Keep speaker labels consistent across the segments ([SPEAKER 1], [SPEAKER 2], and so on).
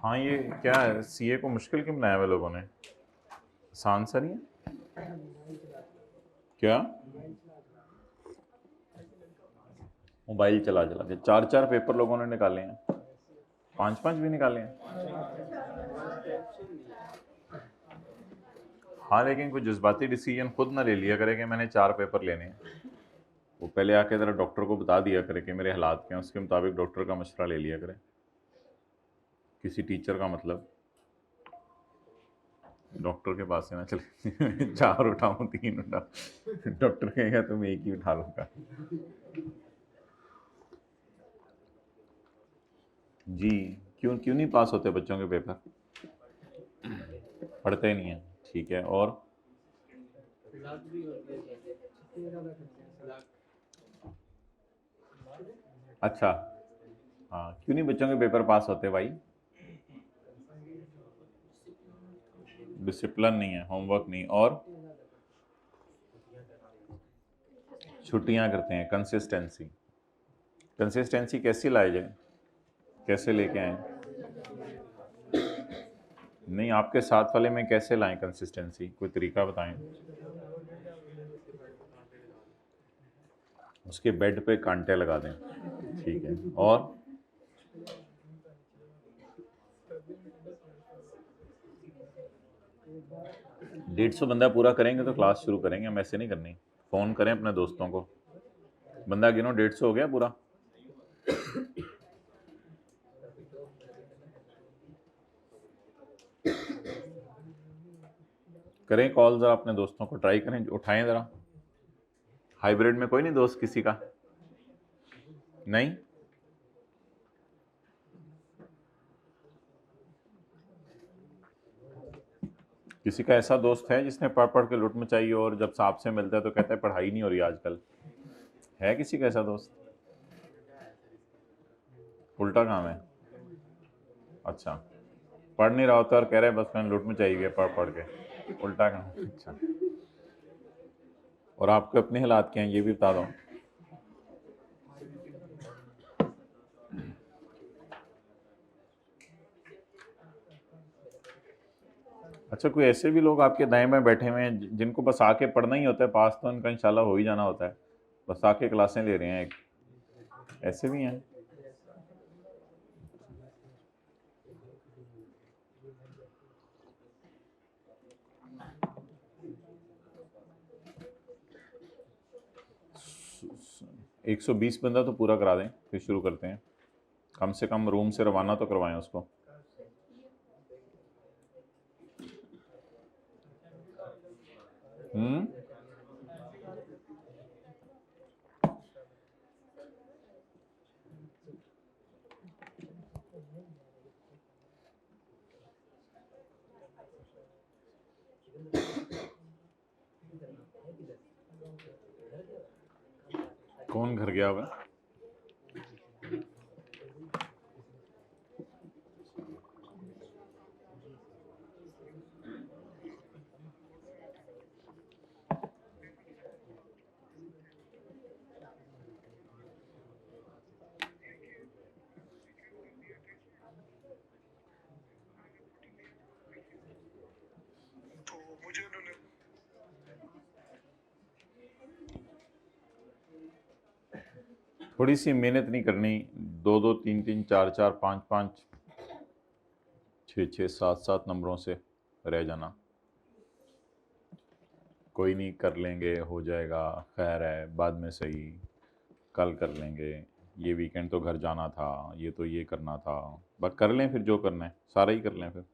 [SPEAKER 1] हाँ, ये क्या है, सीए को मुश्किल क्यों बनाया हुआ लोगों ने? आसान सा नहीं है क्या? मोबाइल चला चला के चार चार पेपर लोगों ने निकाले हैं, पांच पांच भी निकाले हैं। हाँ, लेकिन कोई जज्बाती डिसीजन खुद ना ले लिया करे कि मैंने चार पेपर लेने हैं। वो पहले आके ज़रा डॉक्टर को बता दिया करे कि मेरे हालात क्या हैं, उसके मुताबिक डॉक्टर का मशवरा ले लिया करे, किसी टीचर का मतलब। डॉक्टर के पास से ना चले चार उठाऊं तीन उठाऊं, डॉक्टर कहेगा तुम एक ही उठा लूंगा। जी, क्यों क्यों नहीं पास होते बच्चों के पेपर? पढ़ते ही नहीं है, ठीक है। और अच्छा, हाँ, क्यों नहीं बच्चों के पेपर पास होते भाई? डिसिप्लिन नहीं है, होमवर्क नहीं, और छुट्टियां करते हैं। कंसिस्टेंसी, कंसिस्टेंसी कैसी लाई जाए, कैसे लेके आए? नहीं, आपके साथ वाले में कैसे लाएं कंसिस्टेंसी, कोई तरीका बताएं। उसके बेड पे कांटे लगा दें, ठीक है। और 150 बंदा पूरा करेंगे तो क्लास शुरू करेंगे, हम ऐसे नहीं करनी। फोन करें अपने दोस्तों को, बंदा गिनो 150 हो गया पूरा। करें कॉल, जरा अपने दोस्तों को ट्राई करें, उठाएं जरा। हाइब्रिड में कोई नहीं दोस्त किसी का? नहीं, किसी का ऐसा दोस्त है जिसने पढ़ पढ़ के लुट मचाई हो और जब सांप से मिलता है तो कहता है पढ़ाई नहीं हो रही आजकल? है किसी का ऐसा दोस्त? उल्टा काम है। अच्छा, पढ़ नहीं रहा होता और कह रहे हैं बस मैंने लुट मचाई हुई है पढ़ पढ़ के, उल्टा काम। अच्छा, और आपके अपने हालात क्या हैं ये भी बता दो। अच्छा, कोई ऐसे भी लोग आपके दाएं बाएं बैठे हुए हैं जिनको बस आके पढ़ना ही होता है, पास तो उनका इंशाल्लाह हो ही जाना होता है, बस आके क्लासें ले रहे हैं एक, ऐसे भी हैं? 120 बंदा तो पूरा करा दें, फिर शुरू करते हैं। कम से कम रूम से रवाना तो करवाएं उसको। हम्म, कौन घर गया हुआ है? थोड़ी सी मेहनत नहीं करनी, दो दो तीन तीन चार चार पाँच पाँच छः छः सात सात नंबरों से रह जाना। कोई नहीं, कर लेंगे, हो जाएगा, खैर है, बाद में सही, कल कर लेंगे, ये वीकेंड तो घर जाना था, ये तो ये करना था, बस कर लें फिर, जो करना है सारा ही कर लें फिर।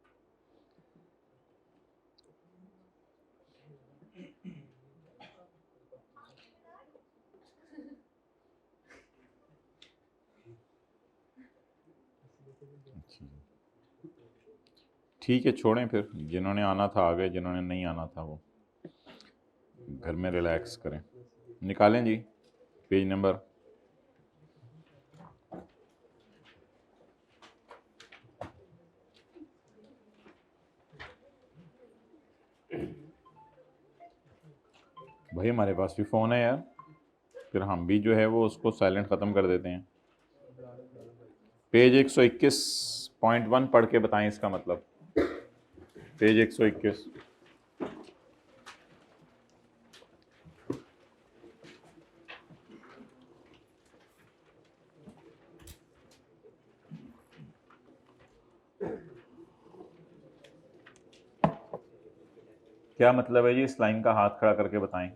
[SPEAKER 1] ठीक है, छोड़ें फिर, जिन्होंने आना था आ गए, जिन्होंने नहीं आना था वो घर में रिलैक्स करें। निकालें जी पेज नंबर। भाई हमारे पास भी फ़ोन है यार, फिर हम भी जो है वो उसको साइलेंट ख़त्म कर देते हैं। पेज 121.1 पढ़ के बताएं इसका मतलब। पेज 121। क्या मतलब है जी इस लाइन का, हाथ खड़ा करके बताएं।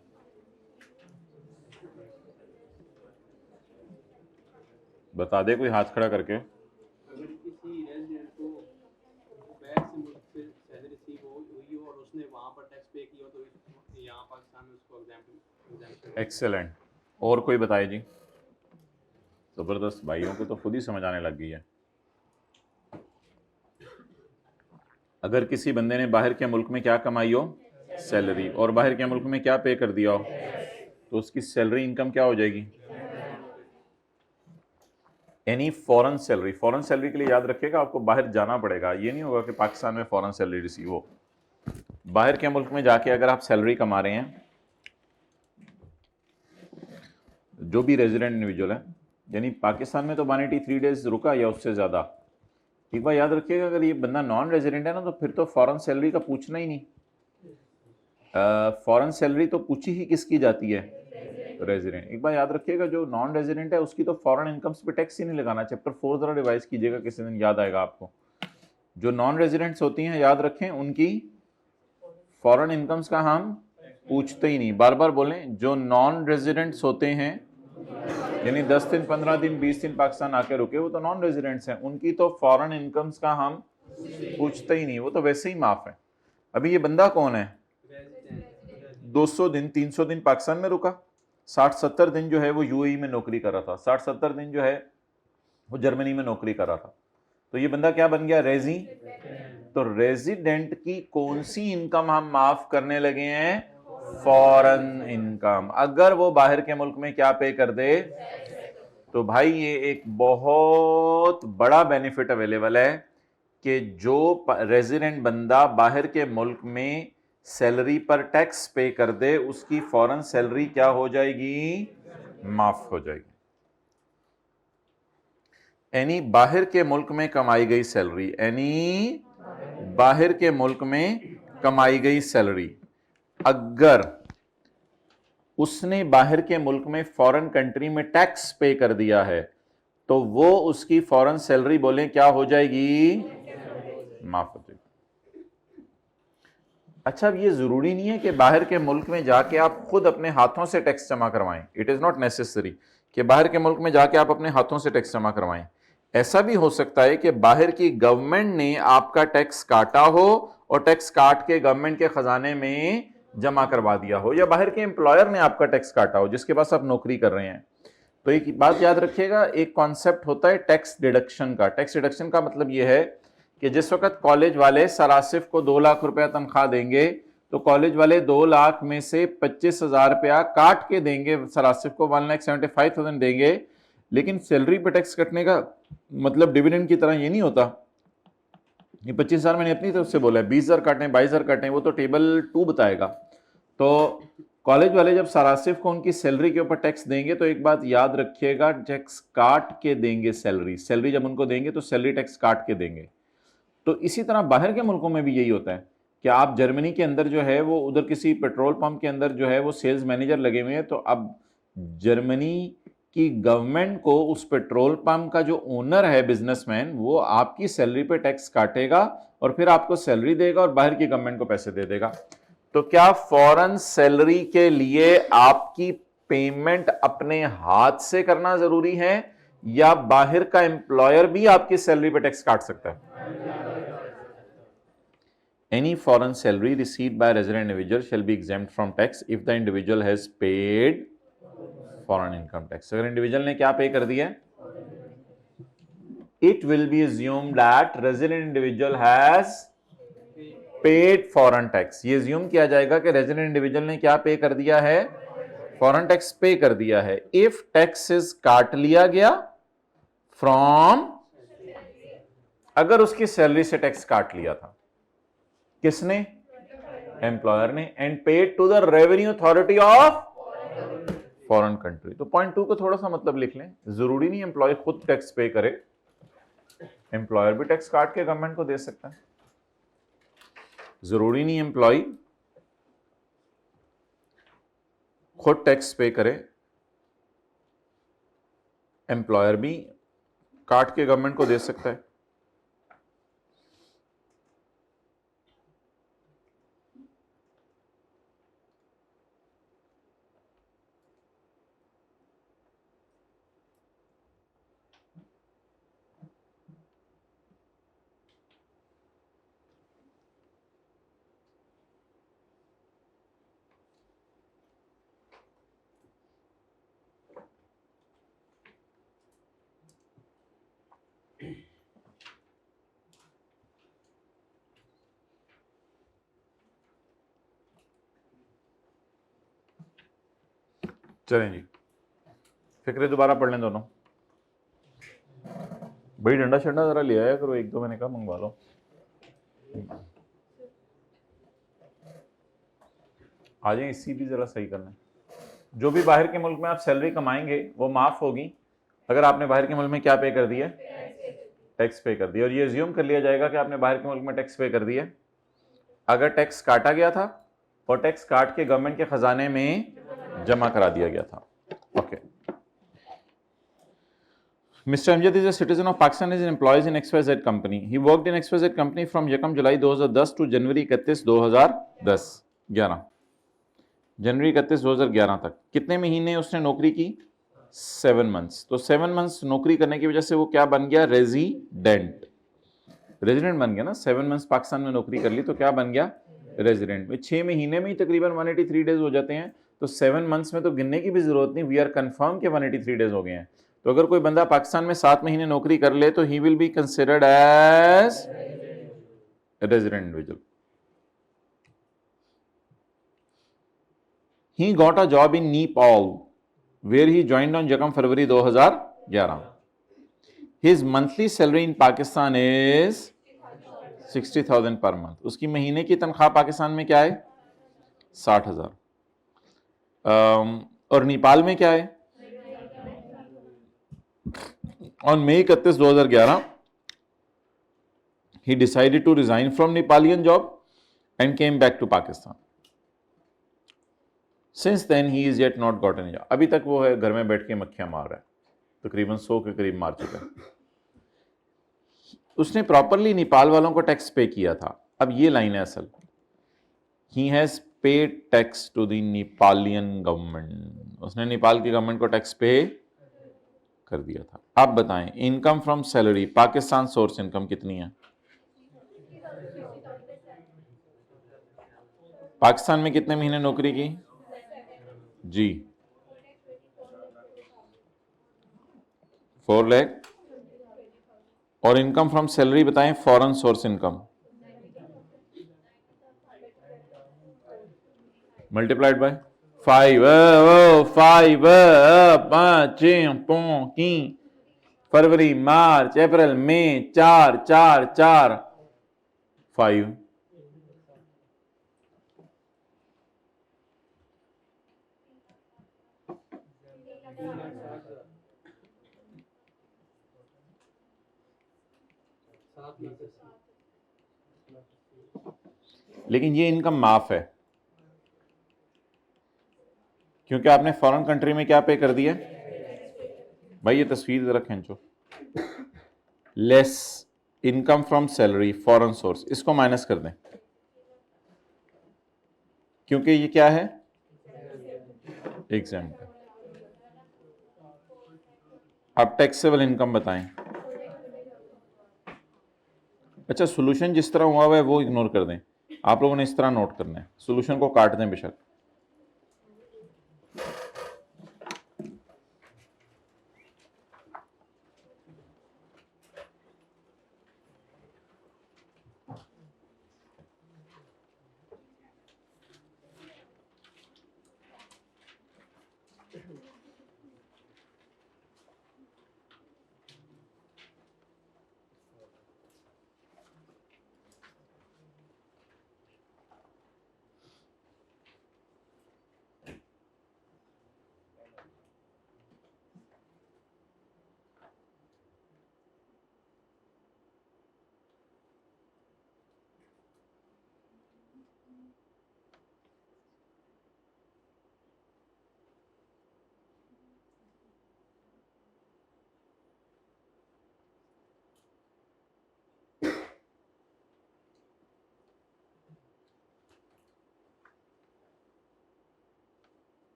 [SPEAKER 1] बता दे कोई हाथ खड़ा करके।
[SPEAKER 2] अगर किसी रेजिडेंट को बाहर से मुल्क से सैलरी रिसीव हुई हो और उसने वहाँ पर टैक्स पे किया तो यहाँ पाकिस्तान में उसको एग्जाम्पशन।
[SPEAKER 1] एक्सेलेंट। और कोई बताए जी। जबरदस्त, भाइयों को तो खुद ही समझ आने लग गई है। अगर किसी बंदे ने बाहर के मुल्क में क्या कमाई हो, सैलरी, और बाहर के मुल्क में क्या पे कर दिया हो, तो उसकी सैलरी इनकम क्या हो जाएगी, any foreign salary. Foreign salary के लिए याद रखिएगा आपको बाहर जाना पड़ेगा, ये नहीं होगा कि पाकिस्तान में फॉरेन सैलरी रिसीव हो। बाहर के मुल्क में जाके अगर आप सैलरी कमा रहे हैं, जो भी रेजिडेंट इंडिविजुअल है, यानी पाकिस्तान में तो 183 डेज रुका या उससे ज़्यादा, एक बार याद रखिएगा अगर ये बंदा नॉन रेजिडेंट है ना तो फिर तो फॉरेन सैलरी का पूछना ही नहीं। फॉरेन सैलरी तो पूछी ही किसकी जाती है, रेजिडेंट। एक बार याद रखिएगा जो नॉन रेजिडेंट है उसकी तो फॉरेन इनकम्स पे टैक्स ही नहीं लगाना। चैप्टर 4 जरा रिवाइज कीजिएगा, किसी दिन याद आएगा आपको। जो नॉन रेजिडेंट्स होती हैं याद रखें उनकी फॉरेन इनकम्स का हम पूछते ही नहीं। बार बार बोलें, जो नॉन रेजिडेंट्स होते हैं यानी 10 दिन 15 दिन 20 दिन पाकिस्तान आके रुके, वो तो नॉन रेजिडेंट्स हैं, उनकी तो फॉरेन इनकम्स का हम पूछते ही नहीं, वो तो वैसे ही माफ है। अभी ये बंदा कौन है, 200 दिन 300 दिन पाकिस्तान में रुका, 60-70 दिन जो है वो यूएई में नौकरी कर रहा था, 60-70 दिन जो है वो जर्मनी में नौकरी कर रहा था, तो ये बंदा क्या बन गया, रेजी। तो रेजिडेंट की कौन सी इनकम हम माफ करने लगे हैं, फॉरेन इनकम। अगर वो बाहर के मुल्क में क्या पे कर दे, तो भाई ये एक बहुत बड़ा बेनिफिट अवेलेबल है कि जो रेजिडेंट बंदा बाहर के मुल्क में सैलरी पर टैक्स पे कर दे उसकी फॉरेन सैलरी क्या हो जाएगी, माफ हो जाएगी। एनी बाहर के मुल्क में कमाई गई सैलरी, एनी बाहर के मुल्क में कमाई गई सैलरी, अगर उसने बाहर के मुल्क में फॉरेन कंट्री में टैक्स पे कर दिया है तो वो उसकी फॉरेन सैलरी बोले क्या हो जाएगी, माफ हो जाएगी। अच्छा, अब ये जरूरी नहीं है कि बाहर के मुल्क में जाके आप खुद अपने हाथों से टैक्स जमा करवाएं। इट इज नॉट नेसेसरी कि बाहर के मुल्क में जाके आप अपने हाथों से टैक्स जमा करवाएं। ऐसा भी हो सकता है कि बाहर की गवर्नमेंट ने आपका टैक्स काटा हो और टैक्स काट के गवर्नमेंट के खजाने में जमा करवा दिया हो, या बाहर के एम्प्लॉयर ने आपका टैक्स काटा हो जिसके पास आप नौकरी कर रहे हैं। तो एक बात याद रखिएगा, एक कॉन्सेप्ट होता है टैक्स डिडक्शन का। टैक्स डिडक्शन का मतलब यह है कि जिस वक्त कॉलेज वाले सरासिफ को 2 लाख रुपया तनख्वाह देंगे तो कॉलेज वाले 2 लाख में से 25,000 रुपया काट के देंगे सरासिफ को, 1,75,000 देंगे। लेकिन सैलरी पे टैक्स कटने का मतलब डिविडेंड की तरह ये नहीं होता। ये 25,000 मैंने अपनी तरफ से बोला है, 20,000 काटे 22,000 काटे, वो तो टेबल 2 बताएगा। तो कॉलेज वाले जब सरासिफ को उनकी सैलरी के ऊपर टैक्स देंगे तो एक बात याद रखिएगा, टैक्स काट के देंगे। सैलरी जब उनको देंगे तो सैलरी टैक्स काट के देंगे। तो इसी तरह बाहर के मुल्कों में भी यही होता है कि आप जर्मनी के अंदर जो है वो उधर किसी पेट्रोल पंप के अंदर जो है वो सेल्स मैनेजर लगे हुए हैं, तो अब जर्मनी की गवर्नमेंट को उस पेट्रोल पंप का जो ओनर है, बिजनेसमैन, वो आपकी सैलरी पे टैक्स काटेगा और फिर आपको सैलरी देगा और बाहर की गवर्नमेंट को पैसे दे देगा। तो क्या फॉरेन सैलरी के लिए आपकी पेमेंट अपने हाथ से करना जरूरी है या बाहर का एम्प्लॉयर भी आपकी सैलरी पे टैक्स काट सकता है? Any foreign salary received by a resident individual shall be exempt from tax if the individual has paid foreign income tax. अगर इंडिविजुअल ने क्या पे कर दिया है, it will be assumed that resident individual has paid foreign tax. ये assume किया जाएगा कि resident individual ने क्या पे कर दिया है, foreign tax पे कर दिया है। If tax is काट लिया गया from, अगर उसकी सैलरी से टैक्स काट लिया था, किसने, एम्प्लॉयर ने, and paid to the revenue authority of foreign country. तो पॉइंट 2 को थोड़ा सा मतलब लिख लें, जरूरी नहीं एम्प्लॉय खुद टैक्स पे करे, एम्प्लॉयर भी टैक्स काट के गवर्नमेंट को दे सकता है। जरूरी नहीं एम्प्लॉय खुद टैक्स पे करे, एम्प्लॉयर भी काट के गवर्नमेंट को दे सकता है। चलें जी, फिक्रे दोबारा पढ़ लें दोनों। भाई डंडा शंडा जरा ले आया करो, एक दो मैंने कहा मंगवा लो। आ जाए, इसी भी जरा सही करना है। जो भी बाहर के मुल्क में आप सैलरी कमाएंगे वो माफ होगी अगर आपने बाहर के मुल्क में क्या पे कर दिया, टैक्स पे कर दिया। और ये एज्यूम कर लिया जाएगा कि आपने बाहर के मुल्क में टैक्स पे कर दिया। अगर टैक्स काटा गया था और टैक्स काट के गवर्नमेंट के खजाने में जमा करा दिया गया था। Okay, Mr. Amjad is a citizen of Pakistan, is employed in XYZ company. He worked in XYZ company from यकम जुलाई 2010 to जनवरी 31 2010 11 जनवरी 31 2011 तक। कितने महीने उसने नौकरी की? 7 मंथ्स। तो 7 मंथ्स नौकरी करने की वजह से वो क्या बन गया? रेजिडेंट। रेजिडेंट बन गया ना। 7 मंथ्स पाकिस्तान में नौकरी कर ली तो क्या बन गया? रेजिडेंट। 6 महीने में ही तकरीबन 183 डेज हो जाते हैं, तो 7 मंथ्स में तो गिनने की भी जरूरत नहीं, वी आर कंफर्म के 183 डेज हो गए हैं। तो अगर कोई बंदा पाकिस्तान में 7 महीने नौकरी कर ले तो he will be considered as resident individual. He got a job in Nepal where he joined on यकम फरवरी 2011। His monthly salary in Pakistan is 60,000 per month. उसकी महीने की तनख्वाह पाकिस्तान में क्या है? 60,000। और नेपाल में क्या है? On May 31 2011 he decided to resign from Nepalian job and came back to Pakistan. Since then he is yet not gotten a job. अभी तक वो है घर में बैठ के मक्खियां मार रहा है, तकरीबन 100 के करीब मार चुका है। उसने प्रॉपरली नेपाल वालों को टैक्स पे किया था। अब ये लाइन है असल, he has paid tax to the Nepalian government. उसने नेपाल की गवर्नमेंट को टैक्स पे कर दिया था। आप बताएं, income from salary Pakistan source income कितनी है? पाकिस्तान में कितने महीने नौकरी की जी? 4 लाख। और इनकम फ्रॉम सैलरी बताएं, foreign source income multiplied by 5 5 5 February March April May 4 4 4 5। लेकिन ये इनकम माफ है क्योंकि आपने फॉरेन कंट्री में क्या पे कर दिया भाई? ये तस्वीर जरा खींचो। Less income from salary foreign source, इसको माइनस कर दें क्योंकि ये क्या है? एग्जाम्पल। अब टैक्सेबल इनकम बताएं। अच्छा, सोल्यूशन जिस तरह हुआ है वो इग्नोर कर दें, आप लोगों ने इस तरह नोट करना है, सोल्यूशन को काट दें बेशक।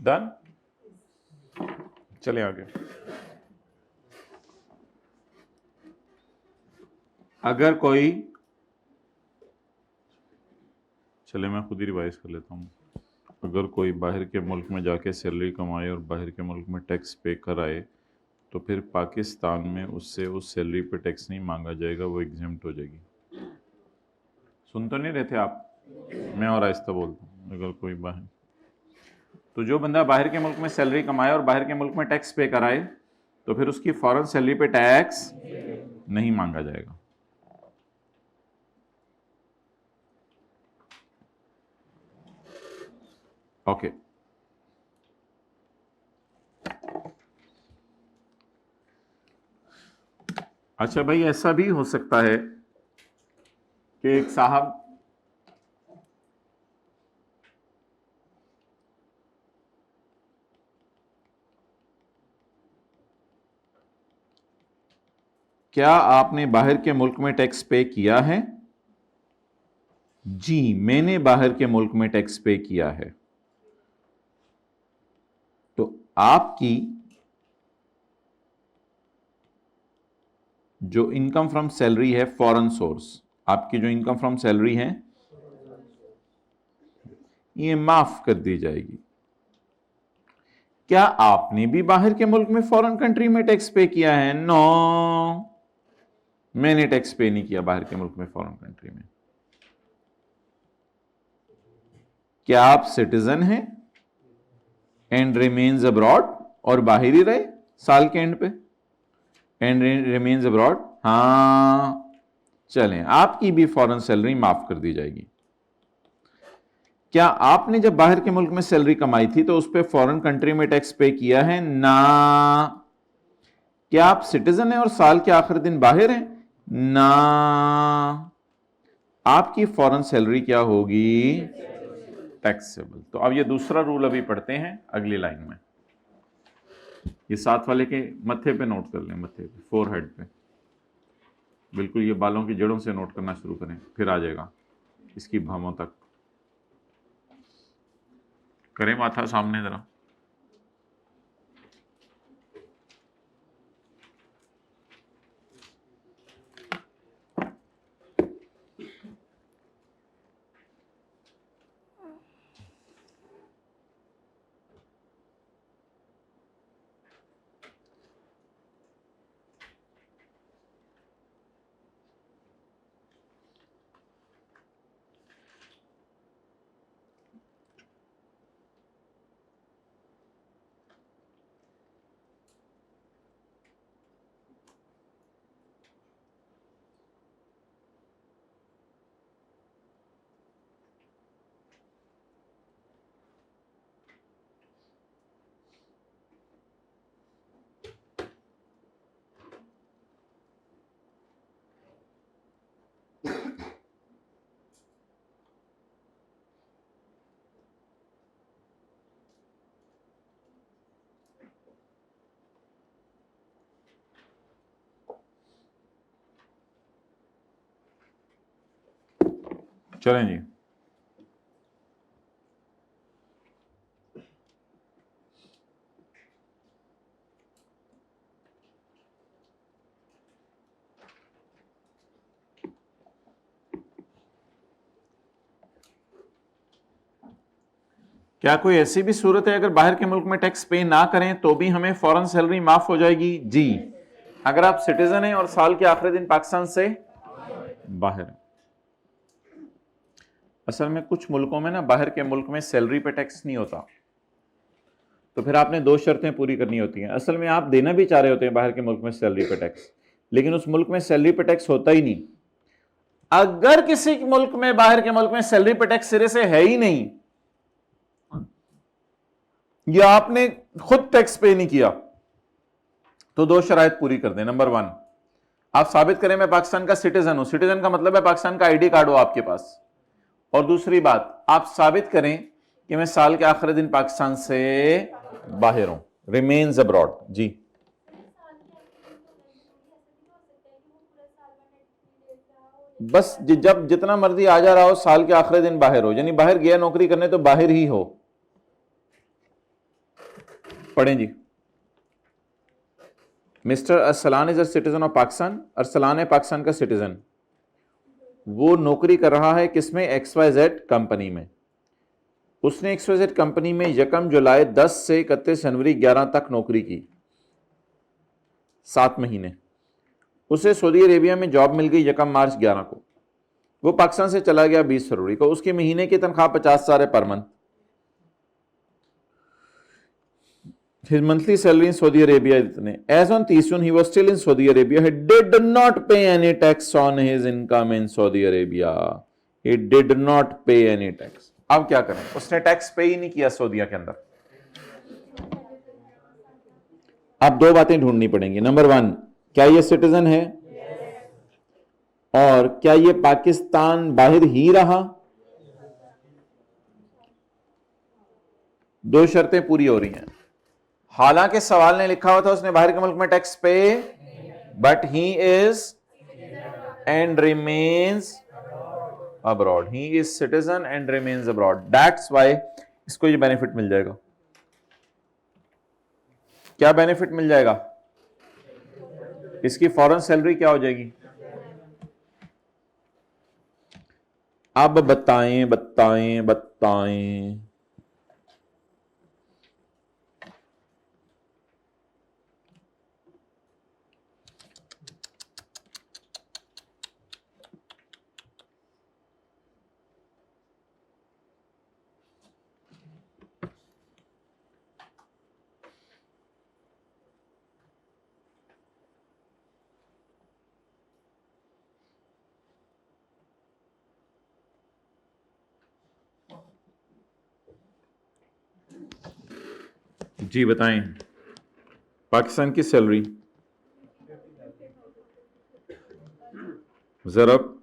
[SPEAKER 1] डन। चलिए आगे। अगर कोई, चले मैं खुद ही रिवाइज कर लेता हूँ। अगर कोई बाहर के मुल्क में जाके सैलरी कमाए और बाहर के मुल्क में टैक्स पे कराए तो फिर पाकिस्तान में उससे उस सैलरी पे टैक्स नहीं मांगा जाएगा, वो एग्जेम्प्ट हो जाएगी। सुन तो नहीं रहे थे आप? मैं और आहिस्ता बोलता हूँ। अगर कोई बाहर, तो जो बंदा बाहर के मुल्क में सैलरी कमाए और बाहर के मुल्क में टैक्स पे कराए तो फिर उसकी फॉरेन सैलरी पे टैक्स नहीं मांगा जाएगा। ओके। अच्छा भाई, ऐसा भी हो सकता है कि एक साहब क्या आपने बाहर के मुल्क में टैक्स पे किया है? जी, मैंने बाहर के मुल्क में टैक्स पे किया है। तो आपकी जो इनकम फ्रॉम सैलरी है फॉरेन सोर्स, आपकी जो इनकम फ्रॉम सैलरी है ये माफ कर दी जाएगी। क्या आपने भी बाहर के मुल्क में फॉरेन कंट्री में टैक्स पे किया है? नो, मैंने टैक्स पे नहीं किया बाहर के मुल्क में फॉरेन कंट्री में। क्या आप सिटीजन हैं एंड रिमेन्स अब्रॉड, और बाहर ही रहे साल के एंड पे, एंड रिमेन्स अब्रॉड? हाँ, चलें, आपकी भी फॉरेन सैलरी माफ कर दी जाएगी। क्या आपने जब बाहर के मुल्क में सैलरी कमाई थी तो उस पर फॉरेन कंट्री में टैक्स पे किया है? ना। क्या आप सिटीजन हैं और साल के आखिर दिन बाहर हैं? ना। आपकी फॉरेन सैलरी क्या होगी? टैक्सेबल। तो अब ये दूसरा रूल अभी पढ़ते हैं अगली लाइन में। ये साथ वाले के मत्थे पे नोट कर लें, मत्थे पे, फोरहेड पे, बिल्कुल ये बालों की जड़ों से नोट करना शुरू करें, फिर आ जाएगा इसकी भावों तक। करें माथा सामने जरा। चलें जी। क्या कोई ऐसी भी सूरत है अगर बाहर के मुल्क में टैक्स पे ना करें तो भी हमें फॉरेन सैलरी माफ हो जाएगी? जी, अगर आप सिटीजन हैं और साल के आखिरी दिन पाकिस्तान से बाहर हैं। असल में कुछ मुल्कों में ना बाहर के मुल्क में सैलरी पे टैक्स नहीं होता, तो फिर आपने दो शर्तें पूरी करनी होती हैं। असल में आप देना भी चाह रहे होते हैं बाहर के मुल्क में सैलरी पे टैक्स, लेकिन उस मुल्क में सैलरी पे टैक्स होता ही नहीं। अगर किसी मुल्क में, बाहर के मुल्क में सैलरी पे टैक्स सिरे से है ही नहीं, या आपने खुद टैक्स पे नहीं किया, तो दो शराइत पूरी कर दें। नंबर 1, आप साबित करें मैं पाकिस्तान का सिटीजन हूं। सिटीजन का मतलब है पाकिस्तान का आईडी कार्ड हो आपके पास। और दूसरी बात, आप साबित करें कि मैं साल के आखिरी दिन पाकिस्तान से बाहर हूं, रिमेन्स अब्रॉड। जी, बस जब जितना मर्जी आ जा रहा हो, साल के आखिरी दिन बाहर हो, यानी बाहर गया नौकरी करने तो बाहर ही हो। पढ़ें जी। Mister Arsalan is a citizen of Pakistan. Arsalan है पाकिस्तान का सिटीजन। वो नौकरी कर रहा है किसमें? XYZ कंपनी में। उसने XYZ कंपनी में 1 जुलाई 10 से 31 जनवरी 11 तक नौकरी की, 7 महीने। उसे सऊदी अरेबिया में जॉब मिल गई 1 मार्च 11 को। वो पाकिस्तान से चला गया 20 फरवरी को। उसकी महीने की तनख्वाह 50,000 है per month. His monthly salary in Saudi Arabia is इतने। As on 30 June, he was still in Saudi Arabia. He did not pay any tax on his income in Saudi Arabia. He did not pay any tax. अब क्या करें? उसने tax पे ही नहीं किया सऊदीया के अंदर। अब 2 बातें ढूंढनी पड़ेंगी। नंबर 1, क्या ये सिटीजन है? और क्या ये पाकिस्तान बाहर ही रहा? 2 शर्तें पूरी हो रही हैं। हालांकि सवाल ने लिखा हुआ था उसने बाहर के मुल्क में टैक्स पे, but he is and remains abroad. He is citizen and remains abroad. That's why इसको ये बेनिफिट मिल जाएगा। क्या बेनिफिट मिल जाएगा? इसकी फौरन सैलरी क्या हो जाएगी? अब बताएं बताएं बताएं। जी बताएं। पाकिस्तान की सैलरी ज़रब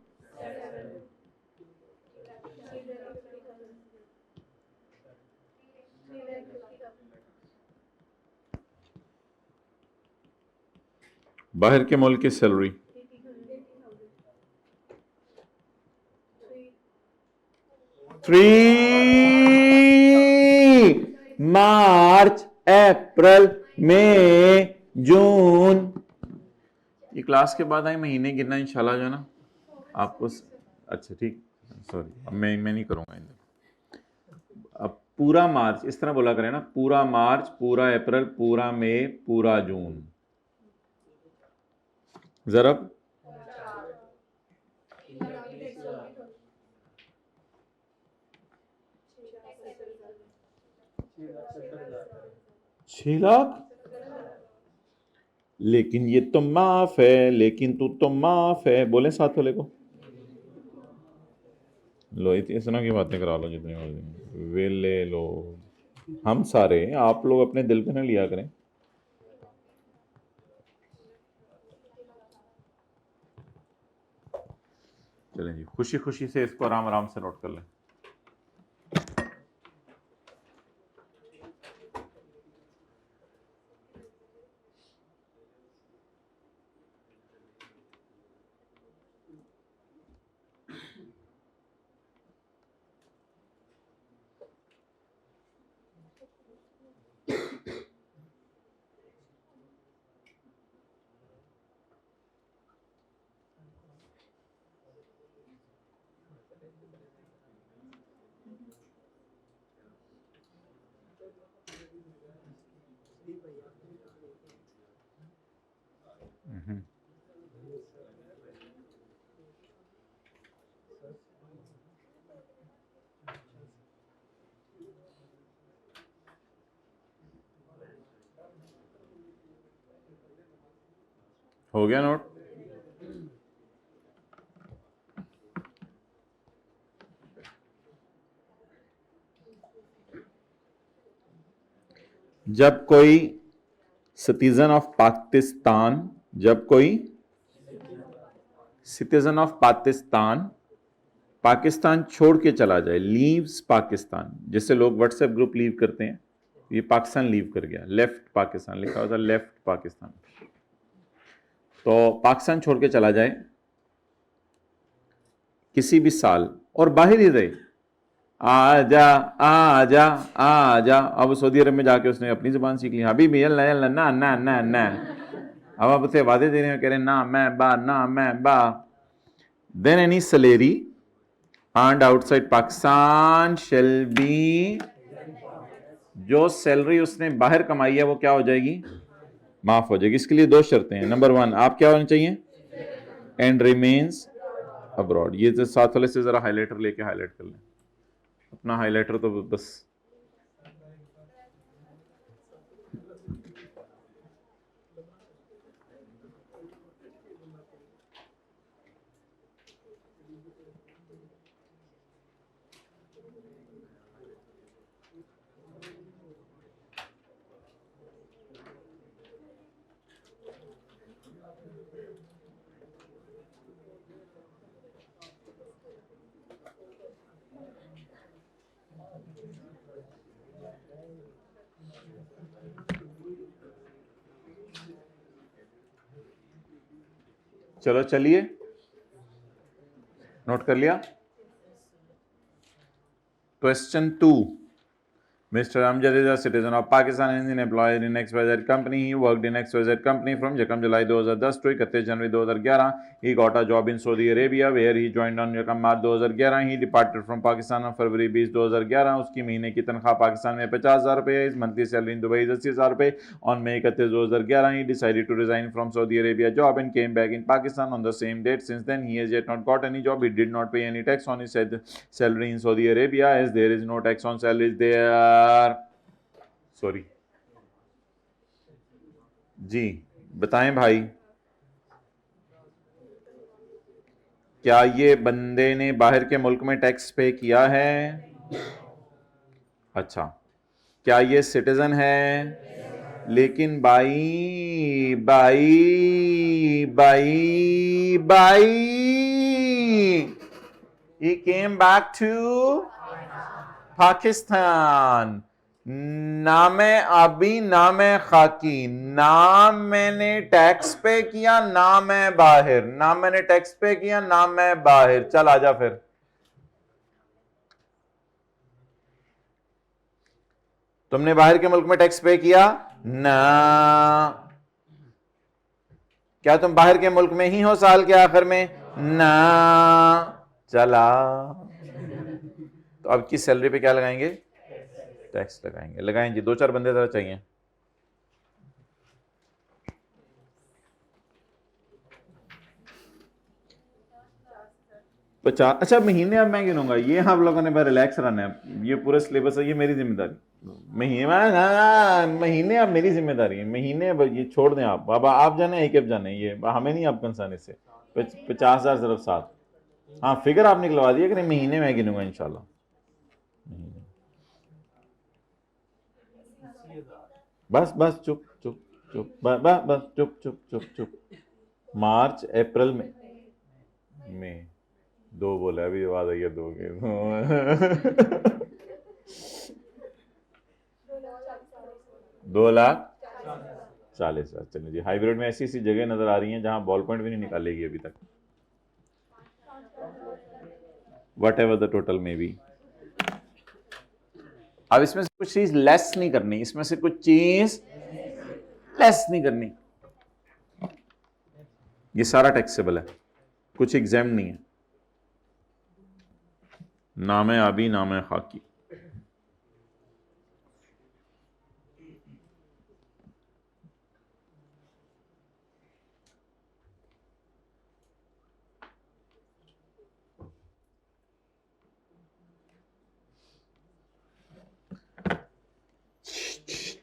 [SPEAKER 1] बाहर के मुल्क की सैलरी 3 मार्च अप्रैल मई जून। ये क्लास के बाद आए महीने गिनना इंशाल्लाह जो है ना आपको। अच्छा ठीक, सॉरी अब मैं नहीं करूंगा इन। अब पूरा मार्च इस तरह बोला करें ना, पूरा मार्च, पूरा अप्रैल, पूरा मई, पूरा जून। ज़रब 6 लाख। लेकिन ये तो माफ है, लेकिन तू तो माफ है। बोले साथ वाले को, लो इस तरह की बातें करा लो जितनी मर्जी। वेले लो हम सारे, आप लोग अपने दिल पे ना लिया करें। चलें जी, खुशी खुशी से इसको आराम आराम से नोट कर लें। हो गया नोट? जब कोई सिटीजन ऑफ पाकिस्तान, जब कोई सिटीजन ऑफ पाकिस्तान पाकिस्तान छोड़ के चला जाए, लीव्स पाकिस्तान, जैसे लोग व्हाट्सएप ग्रुप लीव करते हैं, ये पाकिस्तान लीव कर गया, लेफ्ट पाकिस्तान लिखा हुआ था, लेफ्ट पाकिस्तान। तो पाकिस्तान छोड़ के चला जाए किसी भी साल और बाहर ही रहे, आजा आजा आजा। अब सऊदी अरब में जाके उसने अपनी जुबान सीख ली, हबीबी अल्लाह अल्लाह ना ना ना ना। अब आप उसे वादे दे रहे हैं, कह रहे हैं ना मैं बा, ना मैं बा। Then any salary earned outside Pakistan shall be, जो सैलरी उसने बाहर कमाई है वो क्या हो जाएगी, माफ हो जाएगी। इसके लिए दो शर्तें हैं। नंबर वन, आप क्या होने चाहिए, एंड रिमेन्स अब्रॉड। ये जो साथ वाले से जरा हाईलाइटर लेके हाईलाइट कर लें, अपना हाईलाइटर तो बस। चलो चलिए, नोट कर लिया। Question 2, Mr. Amjad is a citizen of Pakistan and is an employee in XYZ company. He worked in XYZ company from Yakam July 2010 to 31 January 2011. He got a job in Saudi Arabia where he joined on Yakam March 2011. He departed from Pakistan on February 20, 2011. उसकी महीने की तनख्वाह पाकिस्तान में 50,000 रुपये है। His monthly salary in Dubai is 80,000 रुपये। On May 31, 2011, he decided to resign from Saudi Arabia job and came back in Pakistan on the same date. Since then, he has yet not got any job. He did not pay any tax on his salary in Saudi Arabia as there is no tax on salaries there. Sorry जी, बताएं भाई, क्या ये बंदे ने बाहर के मुल्क में टैक्स पे किया है? अच्छा, क्या ये सिटीजन है? लेकिन by by by by, he came back to Pakistan. नाम आबी नाम खाकी, ना मैंने टैक्स पे किया ना मैं बाहर, ना मैंने टैक्स पे किया ना मैं बाहर। चल आजा फिर। तुमने बाहर के मुल्क में टैक्स पे किया ना? क्या तुम बाहर के मुल्क में ही हो साल के आखिर में? ना। चला, तो अब की सैलरी पे क्या लगाएंगे? टैक्स लगाएंगे। लगाएं जी, दो चार बंदे जरा चाहिए। अच्छा महीने अब मैं गिनूंगा, ये आप लोगों ने रिलैक्स रहना है, ये पूरा सिलेबस है, ये मेरी जिम्मेदारी। महीने अब मेरी जिम्मेदारी है, महीने अब ये छोड़ दें आप। अब आप जाने एक अब जाने, ये हमें नहीं आप कंसर्न इससे। 50,000 सिर्फ 7। हाँ फिगर आप निकलवा दिए कि महीने में गिनूंगा इंशाल्लाह। बस बस चुप चुप चुप, बस बस बस चुप चुप चुप चुप। मार्च अप्रैल में 2 बोला, अभी आवाज आई है 2 के। 2,40,000। चलिए जी, हाइब्रिड में ऐसी ऐसी जगह नजर आ रही हैं जहां बॉल पॉइंट भी नहीं निकालेगी अभी तक। वट एवर द टोटल में भी। अब इसमें से कुछ चीज लेस नहीं करनी, इसमें से कुछ चीज लेस नहीं करनी। ये सारा टैक्सेबल है, कुछ एग्जाम नहीं है। नाम आबी नाम खाकी।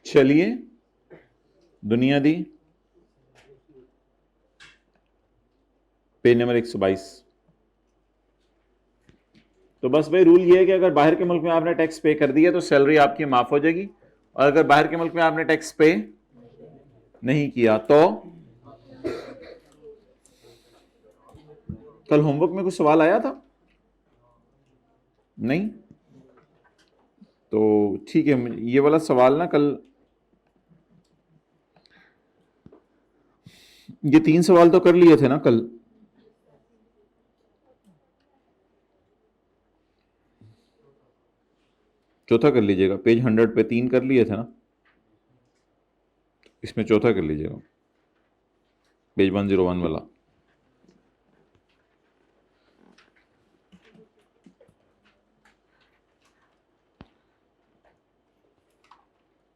[SPEAKER 1] चलिए, दुनिया दी पेज नंबर 122। तो बस भाई रूल ये है कि अगर बाहर के मुल्क में आपने टैक्स पे कर दिया तो सैलरी आपकी माफ हो जाएगी, और अगर बाहर के मुल्क में आपने टैक्स पे नहीं किया तो। कल होमवर्क में कुछ सवाल आया था नहीं? तो ठीक है, ये वाला सवाल ना कल, ये 3 सवाल तो कर लिए थे ना कल। चौथा कर लीजिएगा, पेज 100 पे 3 कर लिए थे ना, इसमें चौथा कर लीजिएगा, पेज 101 वाला।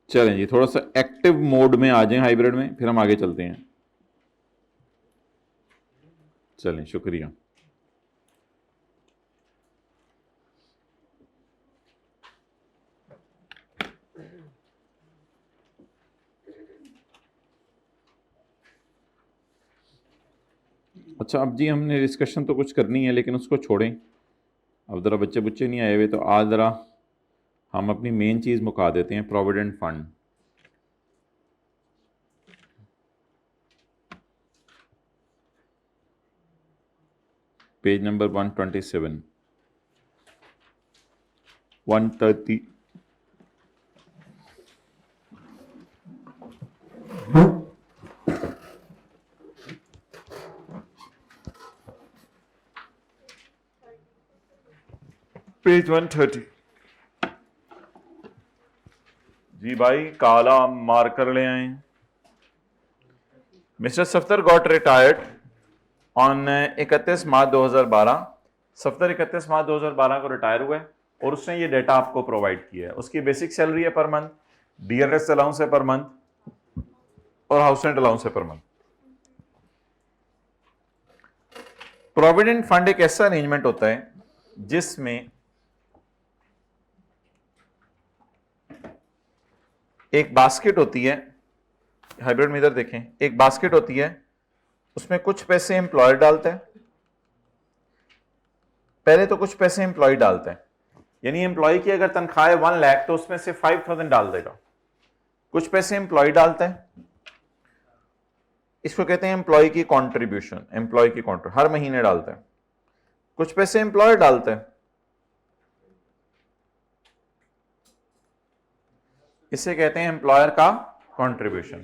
[SPEAKER 1] चलें जी, थोड़ा सा एक्टिव मोड में आ जाएं हाइब्रिड में, फिर हम आगे चलते हैं। चलें, शुक्रिया। अच्छा, अब जी हमने डिस्कशन तो कुछ करनी है, लेकिन उसको छोड़ें, अब ज़रा बच्चे बुच्चे नहीं आए हुए, तो आज ज़रा हम अपनी मेन चीज़ मुका देते हैं, provident fund. Page number 127, 130। Page 130 जी भाई, काला मार्कर ले आए। Mister Safdar got retired on 31 मार्च 2012। सफ्तर 31 मार्च 2012 को रिटायर हुए और उसने ये डेटा आपको प्रोवाइड किया है। उसकी बेसिक सैलरी है पर मंथ, डीआरएस अलाउंस है पर मंथ और हाउस रेंट अलाउंस है पर मंथ। प्रोविडेंट फंड एक ऐसा अरेंजमेंट होता है जिसमें एक बास्केट होती है, हाइब्रिड में इधर देखें, एक बास्केट होती है, उसमें कुछ पैसे एम्प्लॉयर डालते हैं। पहले तो कुछ पैसे एम्प्लॉय डालते हैं, यानी एम्प्लॉय की अगर तनख्वाह है 1 लाख तो उसमें से 5,000 डाल देगा। कुछ पैसे एम्प्लॉय डालते हैं, इसको कहते हैं एम्प्लॉय की कंट्रीब्यूशन, एम्प्लॉय की कंट्रीब्यूशन हर महीने डालते हैं। कुछ पैसे एम्प्लॉयर डालते हैं, इसे कहते हैं एम्प्लॉयर का कंट्रीब्यूशन।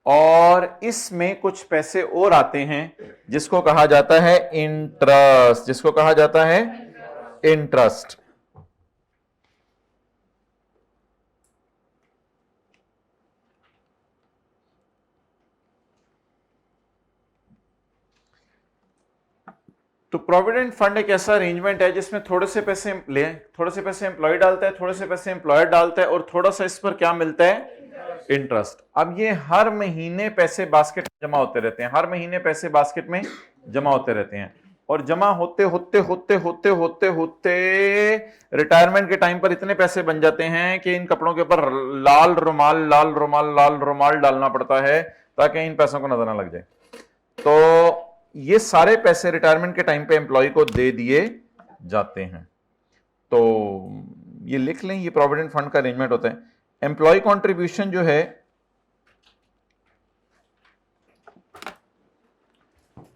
[SPEAKER 1] और इसमें कुछ पैसे और आते हैं जिसको कहा जाता है इंटरेस्ट, जिसको कहा जाता है इंटरेस्ट। तो प्रोविडेंट फंड एक ऐसा अरेंजमेंट है जिसमें थोड़े से पैसे ले, थोड़े से पैसे एम्प्लॉय डालता है, थोड़े से पैसे एम्प्लॉयर डालता है और थोड़ा सा इस पर क्या मिलता है, इंटरेस्ट। अब ये हर महीने पैसे बास्केट में जमा होते रहते हैं, हर महीने पैसे बास्केट में जमा होते रहते हैं और जमा होते होते होते होते होते होते रिटायरमेंट के टाइम पर इतने पैसे बन जाते हैं कि इन कपड़ों के ऊपर लाल रुमाल लाल रुमाल लाल रुमाल डालना पड़ता है ताकि इन पैसों को नजर ना लग जाए। तो ये सारे पैसे रिटायरमेंट के टाइम पे एम्प्लॉय को दे दिए जाते हैं। तो ये लिख लें, ये प्रोविडेंट फंड का अरेंजमेंट होता है। एम्प्लॉय कंट्रीब्यूशन जो है,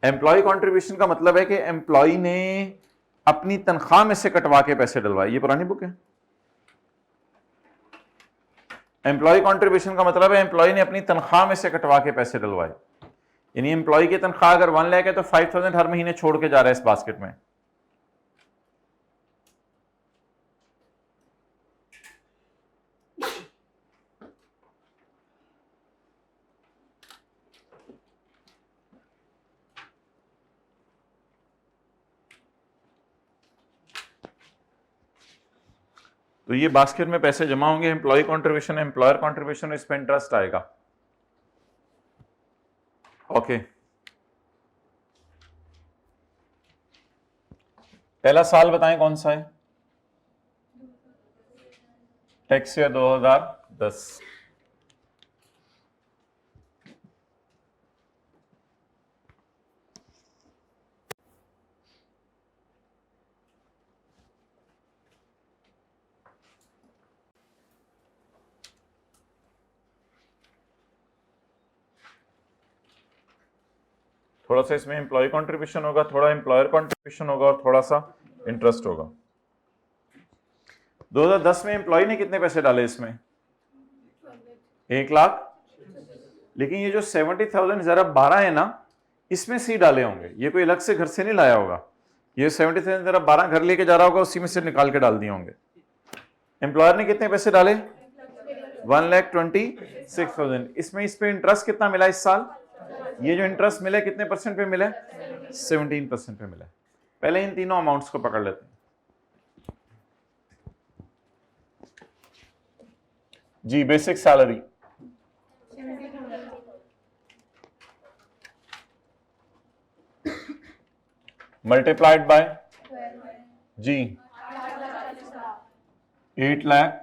[SPEAKER 1] एम्प्लॉय कंट्रीब्यूशन का मतलब है कि एम्प्लॉय ने अपनी तनख्वाह में से कटवा के पैसे डलवाए। ये पुरानी बुक है। एम्प्लॉय कंट्रीब्यूशन का मतलब है एम्प्लॉय ने अपनी तनख्वाह में से कटवा के पैसे डलवाए, यानी एम्प्लॉय की तनख्वाह अगर 1 लाख है तो 5,000 हर महीने छोड़ के जा रहा है इस बास्केट में। तो ये बास्केट में पैसे जमा होंगे, एम्प्लॉय कंट्रीब्यूशन, एम्प्लॉयर कंट्रीब्यूशन, इस पे इंटरेस्ट आएगा। ओके, पहला साल बताएं कौन सा है? Tax year 2010। थोड़ा सा इसमें एम्प्लॉय कंट्रीब्यूशन होगा, थोड़ा एम्प्लॉयर कंट्रीब्यूशन होगा और थोड़ा सा इंटरेस्ट होगा। 2010 में एम्प्लॉय ने कितने पैसे डाले इसमें? 1 लाख। लेकिन ये जो 70,000 जरा 12 है ना, इसमें से ही डाले होंगे, ये कोई अलग से घर से नहीं लाया होगा। ये 70,000 जरा 12 घर लेके जा रहा होगा, उसी में से निकाल के डाल दिए होंगे। एम्प्लॉयर ने कितने पैसे डाले? 1,26,000। इसमें इस पे इंटरेस्ट कितना मिला इस साल? ये जो इंटरेस्ट मिला कितने परसेंट पे मिला? 17% पे मिला। पहले इन तीनों अमाउंट्स को पकड़ लेते हैं जी। बेसिक सैलरी मल्टीप्लाइड बाय जी 8 लाख।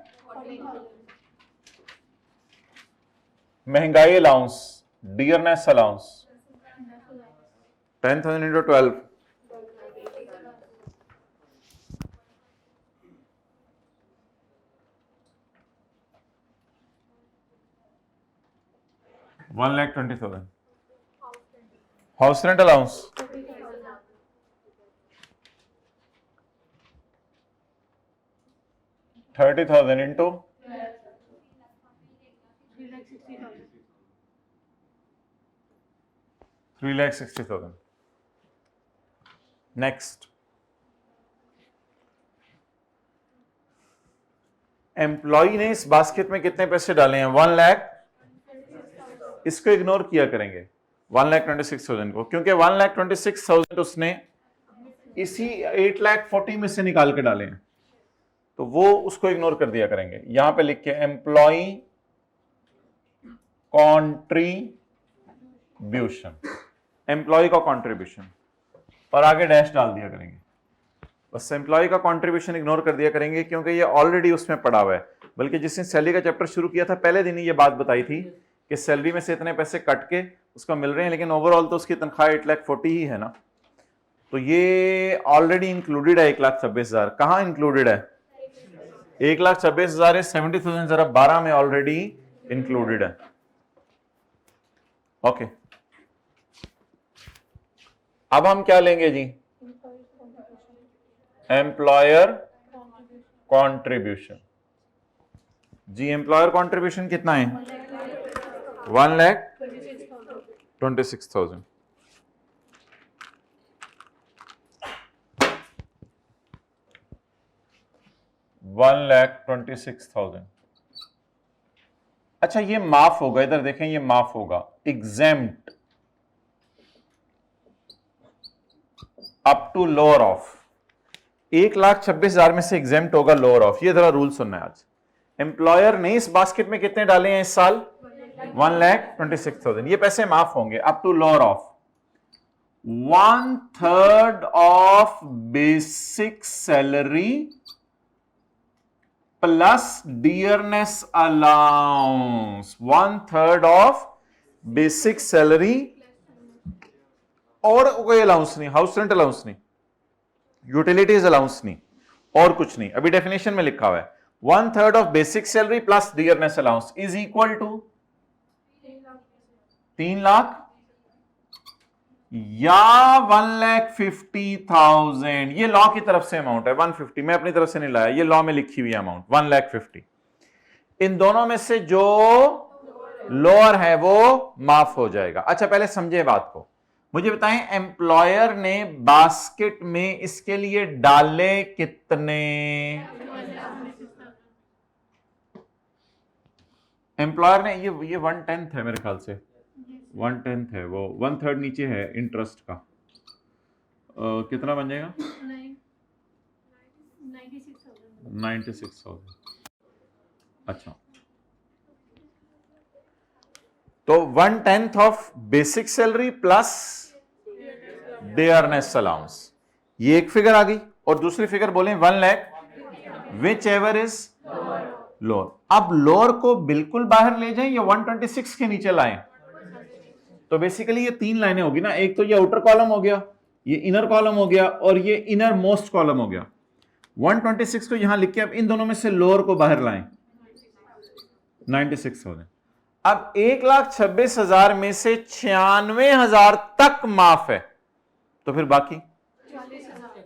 [SPEAKER 1] महंगाई allowance, dearness allowance 10,000 into 12 1,20,000। House rent allowance 30,000 into 3,60,000। Next, employer ने इस बास्केट में कितने पैसे डाले हैं? 1 लाख। इसको इग्नोर किया करेंगे 1,26,000 को, क्योंकि 1,26,000 उसने इसी 8,40,000 में से निकाल के डाले हैं, तो वो उसको इग्नोर कर दिया करेंगे। यहां पे लिख के एम्प्लॉय कॉन्ट्रीब्यूशन, एम्प्लॉय का कॉन्ट्रीब्यूशन, और आगे डैश डाल दिया करेंगे। बस एम्प्लॉय का कॉन्ट्रीब्यूशन इग्नोर कर दिया करेंगे, क्योंकि ये ऑलरेडी उसमें पड़ा हुआ है। बल्कि जिसने सैलरी का चैप्टर शुरू किया था पहले दिन ही ये बात बताई थी कि सैलरी में से इतने पैसे कट के उसको मिल रहे हैं, लेकिन ओवरऑल तो उसकी तनख्वाह 8,40,000 ही है ना, तो ये ऑलरेडी इंक्लूडेड है 1,26,000। कहाँ इंक्लूडेड है? 1,26,000 70,000 जरा 12 में ऑलरेडी इंक्लूडेड है। ओके, अब हम क्या लेंगे जी? एम्प्लॉयर कॉन्ट्रीब्यूशन जी। एम्प्लॉयर कॉन्ट्रीब्यूशन कितना है? 1,26,000। 1,26,000। अच्छा, ये माफ होगा, इधर देखें, ये माफ होगा। Exempt up to lower of 1,26,000 में से एग्जेम्प्ट होगा लोअर ऑफ। ये जरा रूल सुनना है आज। एम्प्लॉयर ने इस बास्केट में कितने डाले हैं इस साल? 1,26,000। ये पैसे माफ होंगे up to lower of 1/3 of basic salary plus dearness allowance. 1/3 of basic salary और कोई अलाउंस नहीं, हाउस रेंट अलाउंस नहीं, यूटिलिटीज अलाउंस नहीं, और कुछ नहीं। अभी डेफिनेशन में लिखा हुआ है 1/3 of basic salary plus dearness allowance is equal to 3 lakh या 1,50,000। ये लॉ की तरफ से अमाउंट है 150, मैं अपनी तरफ से नहीं लाया, ये लॉ में लिखी हुई अमाउंट 1,50,000। इन दोनों में से जो लोअर है वो माफ हो जाएगा। अच्छा, पहले समझे बात को, मुझे बताएं एम्प्लॉयर ने बास्केट में इसके लिए डाले कितने? एम्प्लॉयर ने ये 1/10 है मेरे ख्याल से, 1/10 है, वो 1/3 नीचे है इंटरेस्ट का। कितना बन जाएगा? 96,000। अच्छा, तो 1/10 of basic salary plus dearness allowance, ये एक फिगर आ गई। और दूसरी फिगर बोले 1 lakh which ever is lower. अब लोअर को बिल्कुल बाहर ले जाएं या 126 के नीचे लाएं? तो बेसिकली ये 3 लाइनें होगी ना, एक तो ये आउटर कॉलम हो गया, ये इनर कॉलम हो गया, और ये इनर मोस्ट कॉलम हो गया। 126 को यहां लिख के अब इन दोनों में से लोअर को बाहर लाएं, 96,000। अब 1,26,000 में से 96,000 तक माफ है, तो फिर बाकी,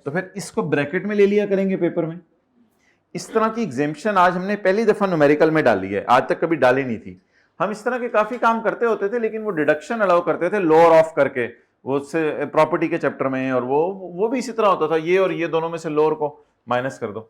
[SPEAKER 1] तो फिर इसको ब्रैकेट में ले लिया करेंगे पेपर में। इस तरह की एग्जेम्पशन आज हमने पहली दफा न्यूमेरिकल में डाली है, आज तक कभी डाली नहीं थी। हम इस तरह के काफी काम करते होते थे, लेकिन वो डिडक्शन अलाउ करते थे लोअर ऑफ करके, वो उससे प्रॉपर्टी के चैप्टर में, और वो भी इसी तरह होता था, ये और ये दोनों में से लोअर को माइनस कर दो।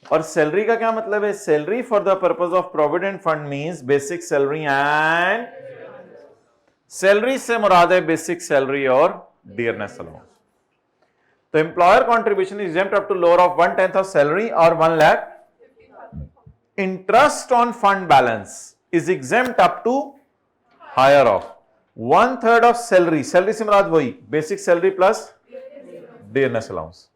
[SPEAKER 1] और सैलरी का क्या मतलब है? Salary for the purpose of provident fund means basic salary and salary से मुराद है बेसिक सैलरी और डियरनेस अलाउंस। तो employer contribution is exempt up to lower of 1/10 of salary और 1 lakh. Interest on fund balance is exempt up to higher of 1/3 of salary. Salary से मुराद वही basic salary plus dearness allowance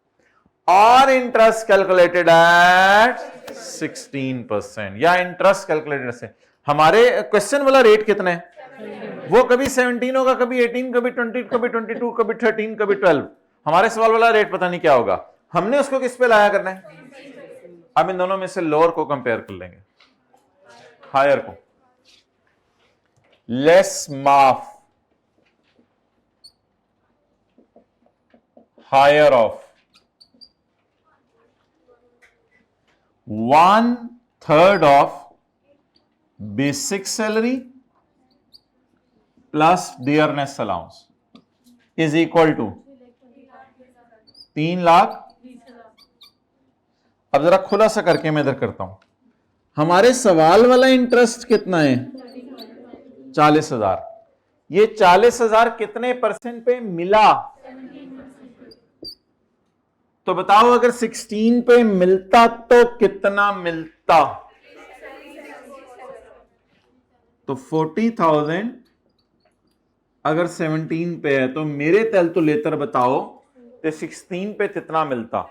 [SPEAKER 1] और interest calculated at 16% या interest calculated से। हमारे question वाला rate कितना है? वो कभी 17 होगा, कभी 18, कभी 20, कभी 22, कभी 13, कभी 12। हमारे सवाल वाला रेट पता नहीं क्या होगा। हमने उसको किस पे लाया करना है? अब इन दोनों में से लोअर को कंपेयर कर लेंगे हायर को। लेस माफ higher of 1/3 of basic salary plus dearness allowance is equal to 3 lakh. अब जरा खुलासा करके मैं इधर करता हूं। हमारे सवाल वाला इंटरेस्ट कितना है? 40,000। ये 40,000 कितने परसेंट पे मिला? तो बताओ अगर 16 पे मिलता तो कितना मिलता? तो 40,000 अगर 17 पे है तो मेरे तल तो लेकर बताओ तो 16 पे कितना मिलता?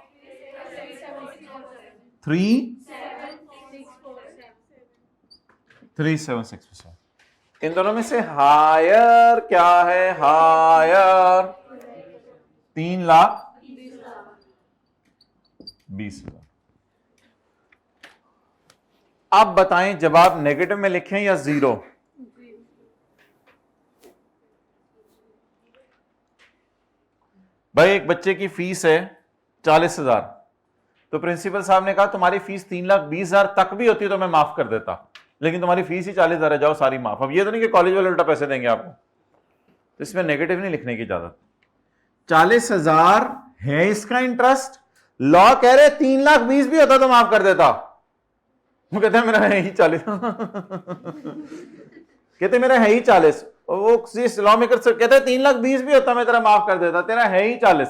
[SPEAKER 1] 3,764। इन दोनों में से हायर क्या है? हायर 3,20,000। आप बताएं जवाब नेगेटिव में लिखें या जीरो? भाई एक बच्चे की फीस है 40,000, तो प्रिंसिपल साहब ने कहा तुम्हारी फीस 3,20,000 तक भी होती तो मैं माफ कर देता, लेकिन तुम्हारी फीस ही 40,000 है, जाओ सारी माफ। अब ये तो नहीं कि कॉलेज वाले उल्टा पैसे देंगे आपको, तो इसमें नेगेटिव नहीं लिखने की इजाजत। 40,000 है इसका इंटरेस्ट, लॉ कह रहे 3,20,000 भी होता तो माफ कर देता। वो कहते हैं मेरा है ही 40 कहते मेरा है ही 40। वो लॉ मेकर कहते हैं 3,20,000 भी होता मैं तेरा माफ कर देता, तेरा है ही 40,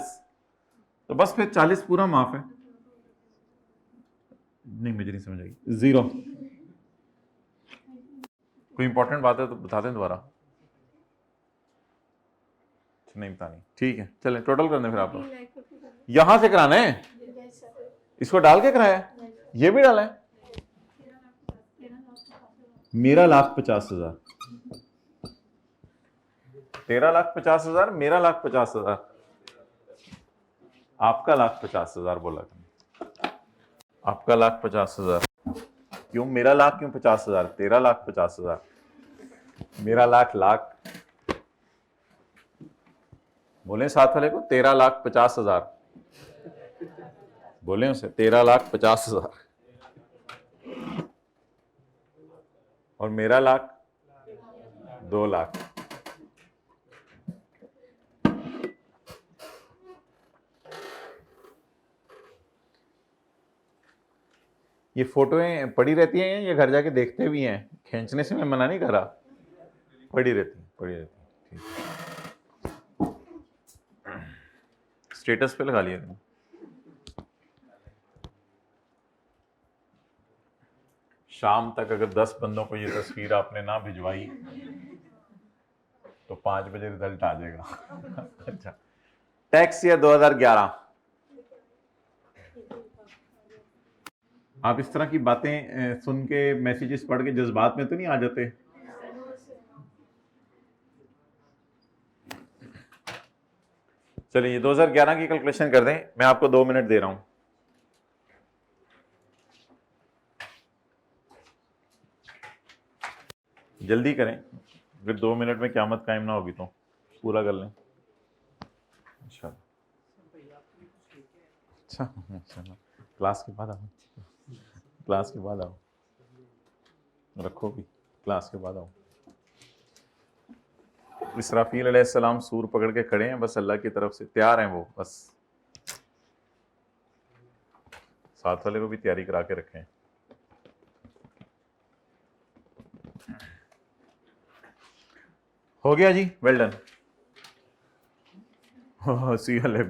[SPEAKER 1] तो बस फिर 40 पूरा माफ है। नहीं मुझे नहीं समझ आई। जीरो। कोई इंपॉर्टेंट बात है तो बता दें दोबारा। नहीं बतानी, ठीक है चले टोटल कर दें फिर आप लोग। यहां से कराना है, इसको डाल के कराया, ये भी डाला है। मेरा 1,50,000, 13,50,000, मेरा 1,50,000, आपका 1,50,000 बोला था, आपका 1,50,000 क्यों? मेरा लाख क्यों 50,000? 13,50,000, मेरा लाख बोले साथ वाले को 13,50,000 बोले उसे 13,50,000 और मेरा 2,00,000। ये फोटोएं पड़ी रहती हैं, ये घर जाके देखते भी हैं, खींचने से मैं मना नहीं कर रहा, पड़ी रहती है। ठीक, स्टेटस पे लगा लिया। शाम तक अगर 10 बंदों को ये तस्वीर आपने ना भिजवाई तो 5 बजे रिजल्ट आ जाएगा। अच्छा, टैक्स ईयर 2011। आप इस तरह की बातें सुन के मैसेजेस पढ़ के जज्बात में तो नहीं आ जाते? चलिए 2011 की कैलकुलेशन कर दें, मैं आपको 2 मिनट दे रहा हूं। जल्दी करें, फिर 2 मिनट में क़यामत कायम ना होगी तो पूरा कर लें। अच्छा, क्लास के बाद आओ, क्लास के बाद आओ, रखो भी, क्लास के बाद आओ। इसराफील अलैहिस्सलाम सूर पकड़ के खड़े हैं, बस अल्लाह की तरफ से तैयार हैं वो, बस साथ वाले को भी तैयारी करा के रखें। हो गया जी, वेल डन। सी हले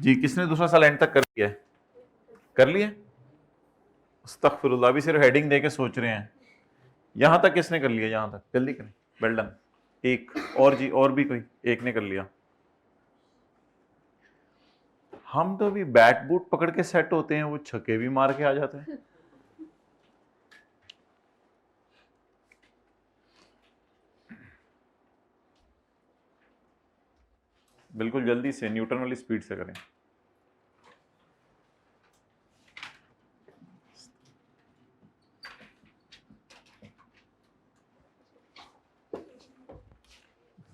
[SPEAKER 1] जी। किसने दूसरा साल एंड तक कर लिया है? कर लिया? अस्तगफिरुल्लाह, अभी सिर्फ हेडिंग देके सोच रहे हैं। यहां तक किसने कर लिया? यहां तक जल्दी करें, वेल डन। एक और जी, और भी कोई एक ने कर लिया। हम तो अभी बैट बूट पकड़ के सेट होते हैं, वो छक्के भी मार के आ जाते हैं। बिल्कुल जल्दी से न्यूटन वाली स्पीड से करें।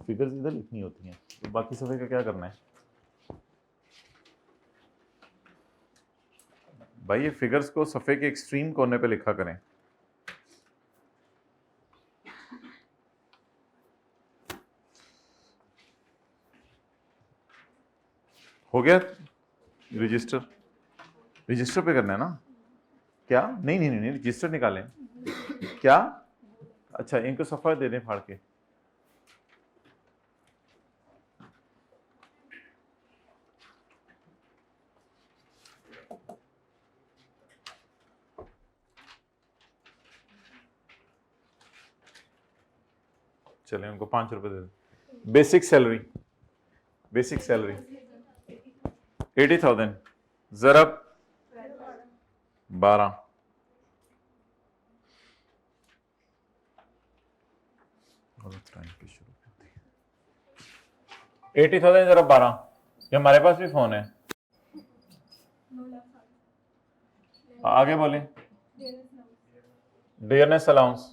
[SPEAKER 1] फिगर्स इधर लिखनी होती हैं, तो बाकी सफे का क्या करना है भाई? ये फिगर्स को सफे के एक्सट्रीम कोने पे लिखा करें। हो गया? रजिस्टर, रजिस्टर पे करना है ना? क्या? नहीं नहीं नहीं, रजिस्टर निकालें। क्या? अच्छा, इनको सफा दे दें फाड़ के। चलें, उनको 5 रुपए दे दें। Basic salary, basic salary 80,000 ज़रब 12। Time पे शुरू करते हैं। 80,000 ज़रब 12। ये हमारे पास भी फोन है। आगे बोले। डियरनेस अलाउंस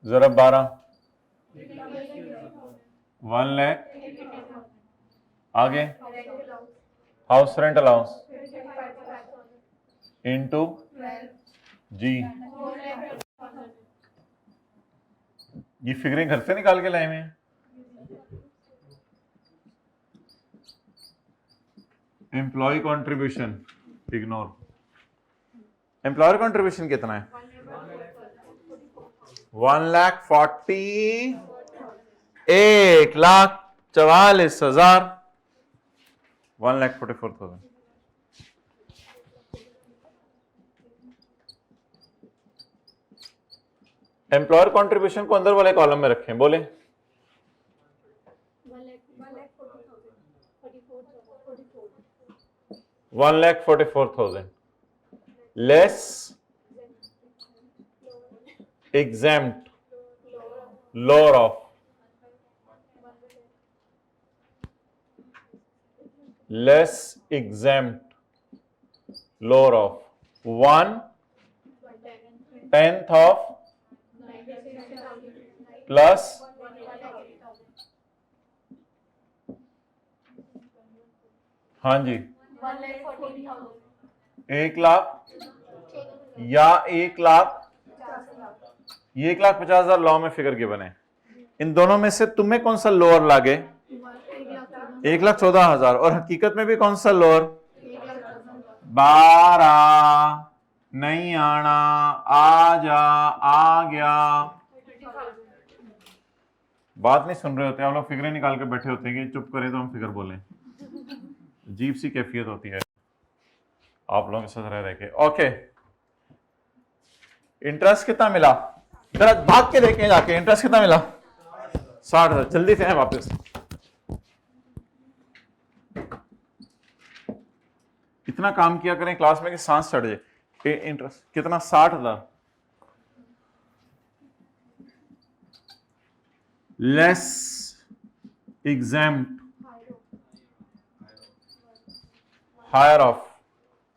[SPEAKER 1] ज़रब 12 1 लाख। आगे हाउस रेंट अलाउंस इनटू जी। ये फिगरें घर से निकाल के लाए हुए हैं। Employ contribution ignore. Employer contribution कितना है? 1,44,000 1,44,000। एम्प्लॉयर कंट्रीब्यूशन को अंदर वाले कॉलम में रखें। बोले 1,44,000 less exempt lower of less exempt lower of 1/10 of plus हाँ जी 1 लाख या 1,00,000। ये 1,50,000 लॉ में फिगर गिवन है। इन दोनों में से तुम्हें कौन सा लोअर लागे? 1,14,000। और हकीकत में भी कौन सा लोअर? 12 नहीं आना, आ जा, आ गया। बात नहीं सुन रहे होते आप लोग, फिगरें निकाल के बैठे होते हैं कि चुप करें तो हम फिगर बोलें। अजीब सी कैफियत होती है आप लोगों के साथ रह के। ओके, इंटरेस्ट कितना मिला? जरा भाग के देखें जाके, इंटरेस्ट कितना मिला? 60,000। जल्दी से हैं वापस। इतना काम किया करें क्लास में कि सांस चढ़ जाए। इंटरेस्ट कितना? 60,000 less exempt higher of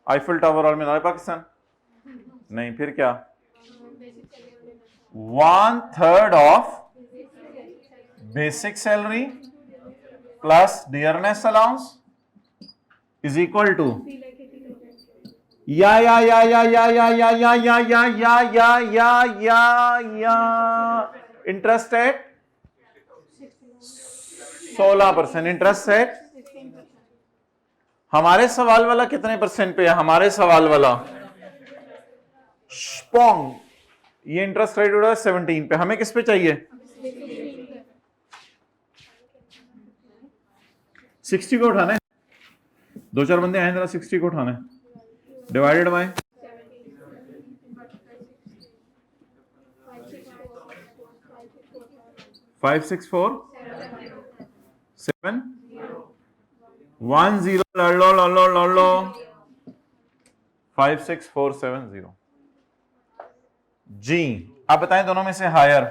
[SPEAKER 1] Eiffel Tower और मीनार पाकिस्तान। नहीं, फिर क्या? 1/3 of basic salary plus dearness allowance is equal to या इंटरेस्ट एट 16%। इंटरेस्ट है हमारे सवाल वाला कितने परसेंट पे है? हमारे सवाल वाला स्पोंग, ये इंटरेस्ट रेट उड़ा 17 पे। हमें किस पे चाहिए? 60 को उठाना है। दो चार बंदे आए जरा 60 को उठाना है। डिवाइडेड बाय 5647 10 लड़ लो 56470 जी। आप बताएं दोनों में से हायर।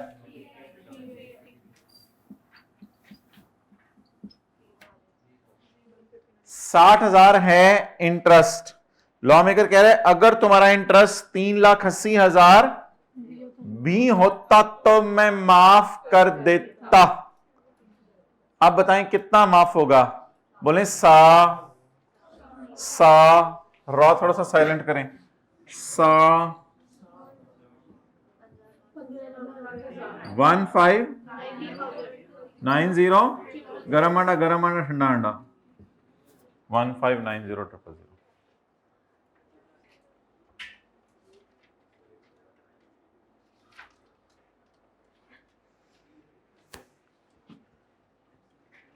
[SPEAKER 1] $60,000 है इंटरेस्ट। लॉ मेकर कह रहे हैं अगर तुम्हारा इंटरेस्ट 3,80,000 भी होता तो मैं माफ कर देता। आप बताएं कितना माफ होगा? बोले सा रॉ थोड़ा सा साइलेंट करें। सा 1590 गरम अंडा ठंडा अंडा 1590,000।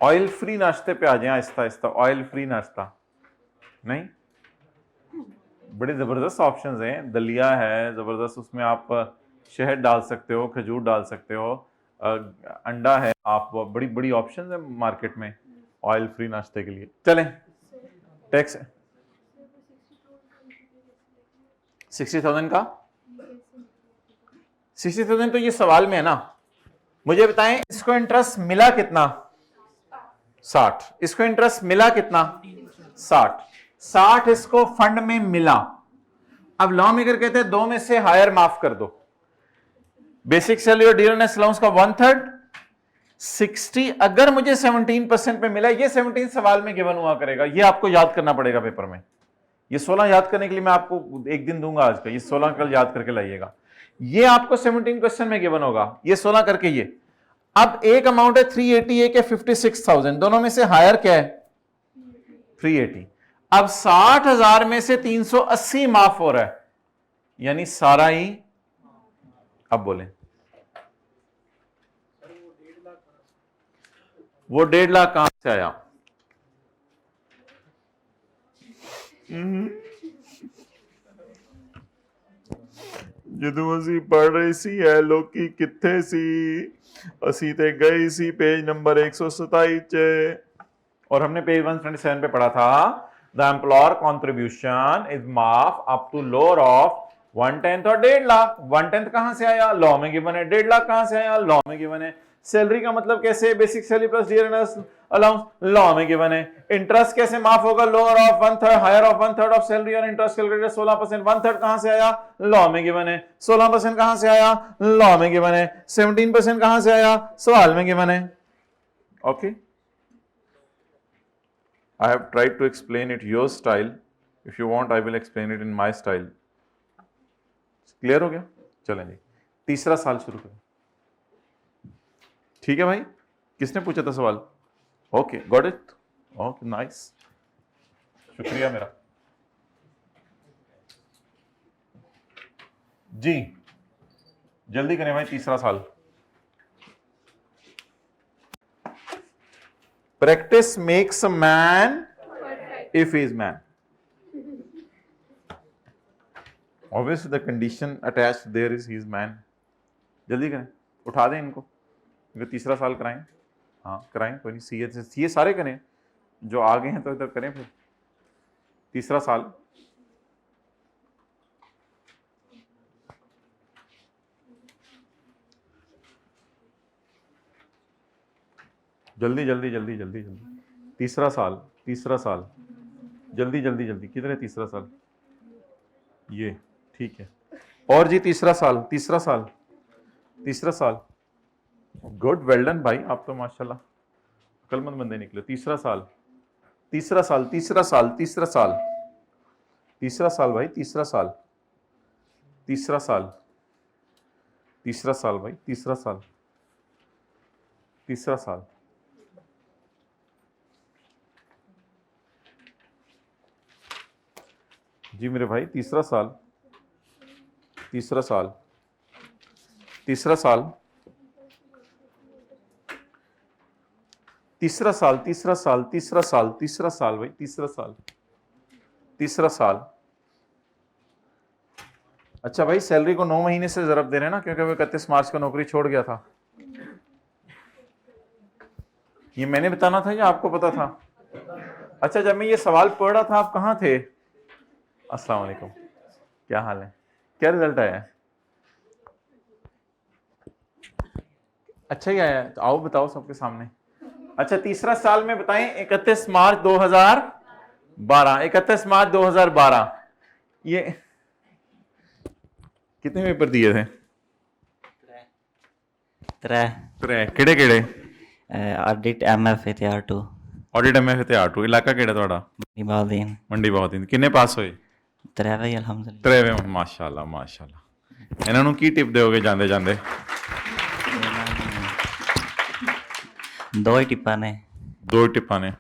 [SPEAKER 1] ऑयल फ्री नाश्ते पे आ जाए आहिस्ता आहिस्ता। ऑयल फ्री नाश्ता नहीं, बड़े जबरदस्त ऑप्शंस हैं। दलिया है जबरदस्त, उसमें आप शहद डाल सकते हो, खजूर डाल सकते हो, अंडा है, आप बड़ी बड़ी ऑप्शंस है मार्केट में ऑयल फ्री नाश्ते के लिए। चलें टैक्स 60,000 का 60,000 तो ये सवाल में है ना। मुझे बताएं इसको इंटरेस्ट मिला कितना? 60। इसको इंटरेस्ट मिला कितना? 60 इसको फंड में मिला। अब लॉ मेकर कहते हैं दो में से हायर माफ कर दो। बेसिक सैलरी और डियरनेस अलाउंस का 1/3 60 अगर मुझे 17% पे मिला। ये 17 सवाल में गिवन हुआ करेगा। ये आपको याद करना पड़ेगा पेपर में। ये 16 याद करने के लिए मैं आपको एक दिन दूंगा आज का। ये 16 कल याद करके लाइएगा। ये आपको 17 क्वेश्चन में गिवन होगा। ये 16 करके ये। अब एक अमाउंट है 380, एक है 56,000। दोनों में से हायर क्या है? 380। अब 60,000 में से 380 माफ हो रहा है, यानी सारा ही। अब बोले वो 1.5 लाख कहां से आया? ਜਦੋਂ ਅਸੀਂ ਪੜ ਰਹੇ ਸੀ ਇਹ ਲੋਕੀ ਕਿੱਥੇ ਸੀ? ਅਸੀਂ ਤੇ गए सी पेज नंबर 127 च। और हमने पेज 127 पे पढ़ा था द एम्प्लॉयर कॉन्ट्रीब्यूशन इज माफ अप टू लोअर ऑफ 1/10 और 1.5 लाख। 1/10 कहां से आया? लॉ में गिवन है। 1.5 लाख कहां से आया? लॉ में गिवन है। सैलरी का मतलब कैसे? Basic salary plus dearness allowance, law में गिवन है। इंटरेस्ट कैसे माफ होगा? Lower of 1/3 higher of 1/3 of salary और इंटरेस्ट कैलकुलेटेड 16%। 1/3 कहां से आया? लॉ में गिवन है। 16% कहां से आया? लॉ में गिवन है। 17% कहां से आया? सवाल में गिवन है। Okay, I have tried to explain it your style. If you want, I will explain it in my style. Clear हो गया? चलें जी, तीसरा साल शुरू करें। ठीक है भाई, किसने पूछा था सवाल? Okay, got it. Okay, nice, शुक्रिया मेरा जी। जल्दी करें भाई, तीसरा साल। Practice makes a man if he is man. Obviously the condition attached there is he is man. जल्दी करें, उठा दें इनको, क्योंकि तीसरा साल कराएं। हाँ कराएं, कोई नहीं। सीए सारे करें, जो आगे हैं तो इधर करें। फिर तीसरा साल जल्दी जल्दी जल्दी जल्दी जल्दी। तीसरा साल जल्दी जल्दी जल्दी। किधर है तीसरा साल? ये ठीक है। और जी तीसरा साल गुड, वेल डन भाई, आप तो माशाल्लाह अक्लमंद बंदे निकले। तीसरा साल भाई, तीसरा साल तीसरा साल तीसरा साल। जी मेरे भाई, तीसरा साल, तीसरा साल, तीसरा साल, तीसरा साल, तीसरा साल, तीसरा साल, तीसरा साल भाई, तीसरा साल, तीसरा साल। अच्छा भाई, सैलरी को 9 महीने से जरब दे रहे हैं ना, क्योंकि वो 31 मार्च को नौकरी छोड़ गया था। ये मैंने बताना था या आपको पता था? अच्छा, जब मैं ये सवाल पढ़ रहा था आप कहाँ थे? अस्सलाम वालेकुम, क्या हाल है? क्या रिजल्ट आया है? अच्छा ही आया है, तो आओ बताओ सबके सामने। अच्छा, तीसरा साल में बताएं, 31 मार्च 2012, 31 मार्च 2012, ये कितने पेपर दिए थे?
[SPEAKER 3] त्रै
[SPEAKER 1] त्रै। केड़े केड़े?
[SPEAKER 3] ऑडिट MF ਤੇ R2
[SPEAKER 1] ऑडिट MF ਤੇ R2। इलाका केड़ा ਤੁਹਾਡਾ?
[SPEAKER 3] निभाउद्दीन
[SPEAKER 1] ਮੰਡੀ ਬਹੁਤਿੰਦ। ਕਿੰਨੇ ਪਾਸ ਹੋਏ?
[SPEAKER 3] त्रै भाई अल्हम्दुलिल्लाह।
[SPEAKER 1] त्रेवे। माशाल्लाह माशाल्लाह। ਇਹਨਾਂ ਨੂੰ ਕੀ ਟਿਪ ਦਿਓਗੇ ਜਾਂਦੇ ਜਾਂਦੇ?
[SPEAKER 3] दो ही टिप्पा ने।
[SPEAKER 1] ਦੋ ਟਿਪਾਂ ਨੇ।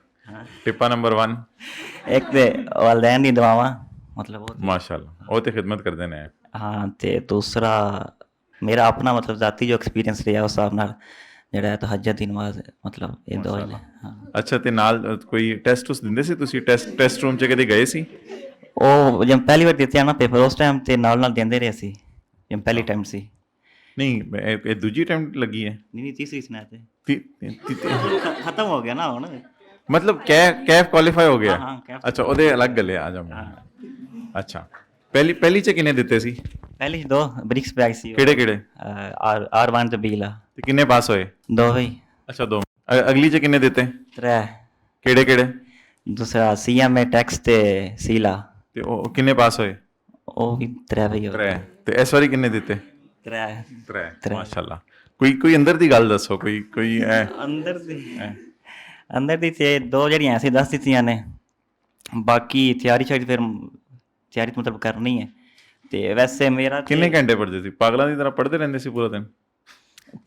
[SPEAKER 1] ਟਿੱਪਾ ਨੰਬਰ 1।
[SPEAKER 3] एक ते वालदैन दी दुआवां, मतलब वो
[SPEAKER 1] माशाल्लाह, ਉਹ ਤੇ ਖਿਦਮਤ ਕਰਦੇ ਨੇ।
[SPEAKER 3] हाँ ते दूसरा मेरा अपना मतलब ज़ाती जो एक्सपीरियंस ਰਿਹਾ ਉਸ ਹਿਸਾਬ ਨਾਲ ਜਿਹੜਾ ਤਹੱਜਦ ਦੀ ਨਮਾਜ਼, मतलब ਇਹ ਦੋ ਹੀ ਨੇ। ਹਾਂ
[SPEAKER 1] ਅੱਛਾ, ਤੇ ਨਾਲ ਕੋਈ ਟੈਸਟ ਉਸ ਦਿੰਦੇ ਸੀ ਤੁਸੀਂ? ਟੈਸਟ ਰੂਮ 'ਚ ਕਦੇ ਗਏ ਸੀ?
[SPEAKER 3] ਉਹ ਜਦ ਪਹਿਲੀ ਵਾਰ ਦਿੱਤੇ ਆ ਨਾ ਪੇਪਰ, ਉਸ ਟਾਈਮ ਤੇ ਨਾਲ ਨਾਲ ਦਿੰਦੇ ਰਹੇ ਸੀ, ਜਦ ਪਹਿਲੀ ਟਾਈਮ ਸੀ।
[SPEAKER 1] ਨਹੀਂ, ਇਹ ਦੂਜੀ ਟਾਈਮ ਲੱਗੀ ਹੈ?
[SPEAKER 3] ਨਹੀਂ तीसरी सुना थे,
[SPEAKER 1] मतलब
[SPEAKER 3] खत्म हो गया ना ਹੁਣ।
[SPEAKER 1] कैफ क्वालीफाई हो गया?
[SPEAKER 3] हाँ कैफ।
[SPEAKER 1] अच्छा, ਉਹਦੇ ਅਲੱਗ ਗੱਲੇ ਆ ਜਾਵਾਂ। ਅੱਛਾ, ਪਹਿਲੀ 'ਚ ਕਿੰਨੇ ਦਿੱਤੇ ਸੀ?
[SPEAKER 3] ਪਹਿਲੀ ਦੋ ਬ੍ਰਿਕਸ ਬੈਗ ਸੀ।
[SPEAKER 1] ਕਿਹੜੇ ਕਿਹੜੇ?
[SPEAKER 3] R1 ਤੇ ਬੀਲਾ।
[SPEAKER 1] ਤੇ ਕਿੰਨੇ ਪਾਸ ਹੋਏ?
[SPEAKER 3] ਦੋ ਹੀ।
[SPEAKER 1] ਅੱਛਾ, ਦੋ। ਅਗਲੀ 'ਚ ਕਿੰਨੇ ਦਿੱਤੇ?
[SPEAKER 3] त्रै।
[SPEAKER 1] ਕਿਹੜੇ ਕਿਹੜੇ?
[SPEAKER 3] दूसरा CMA टैक्स ਤੇ ਸੀਲਾ।
[SPEAKER 1] ਤੇ ਉਹ ਕਿੰਨੇ ਪਾਸ ਹੋਏ?
[SPEAKER 3] ਉਹ ਵੀ त्रै ਵਈ ਹੋ
[SPEAKER 1] त्रै। ਤੇ ਇਸ ਵਾਰੀ ਕਿੰਨੇ ਦਿੱਤੇ?
[SPEAKER 3] त्रै।
[SPEAKER 1] त्रै। माशाल्लाह। ਕੋਈ ਅੰਦਰ ਦੀ ਗੱਲ ਦੱਸੋ, ਕੋਈ
[SPEAKER 3] ਅੰਦਰ ਦੀ ਤੇ ਦੋ ਜਿਹੜੀਆਂ ਐਸੀ ਦੱਸ ਦਿੱਤੀਆਂ ਨੇ, ਬਾਕੀ ਤਿਆਰੀ ਫਿਰ ਤਿਆਰੀ ਮਤਲਬ ਕਰਨੀ ਹੈ। ਤੇ ਵੈਸੇ ਮੇਰਾ
[SPEAKER 1] ਕਿੰਨੇ ਘੰਟੇ ਪੜ੍ਹਦੇ ਸੀ? ਪਾਗਲਾਂ ਦੀ ਤਰ੍ਹਾਂ ਪੜ੍ਹਦੇ ਰਹਿੰਦੇ ਸੀ ਪੂਰਾ ਦਿਨ?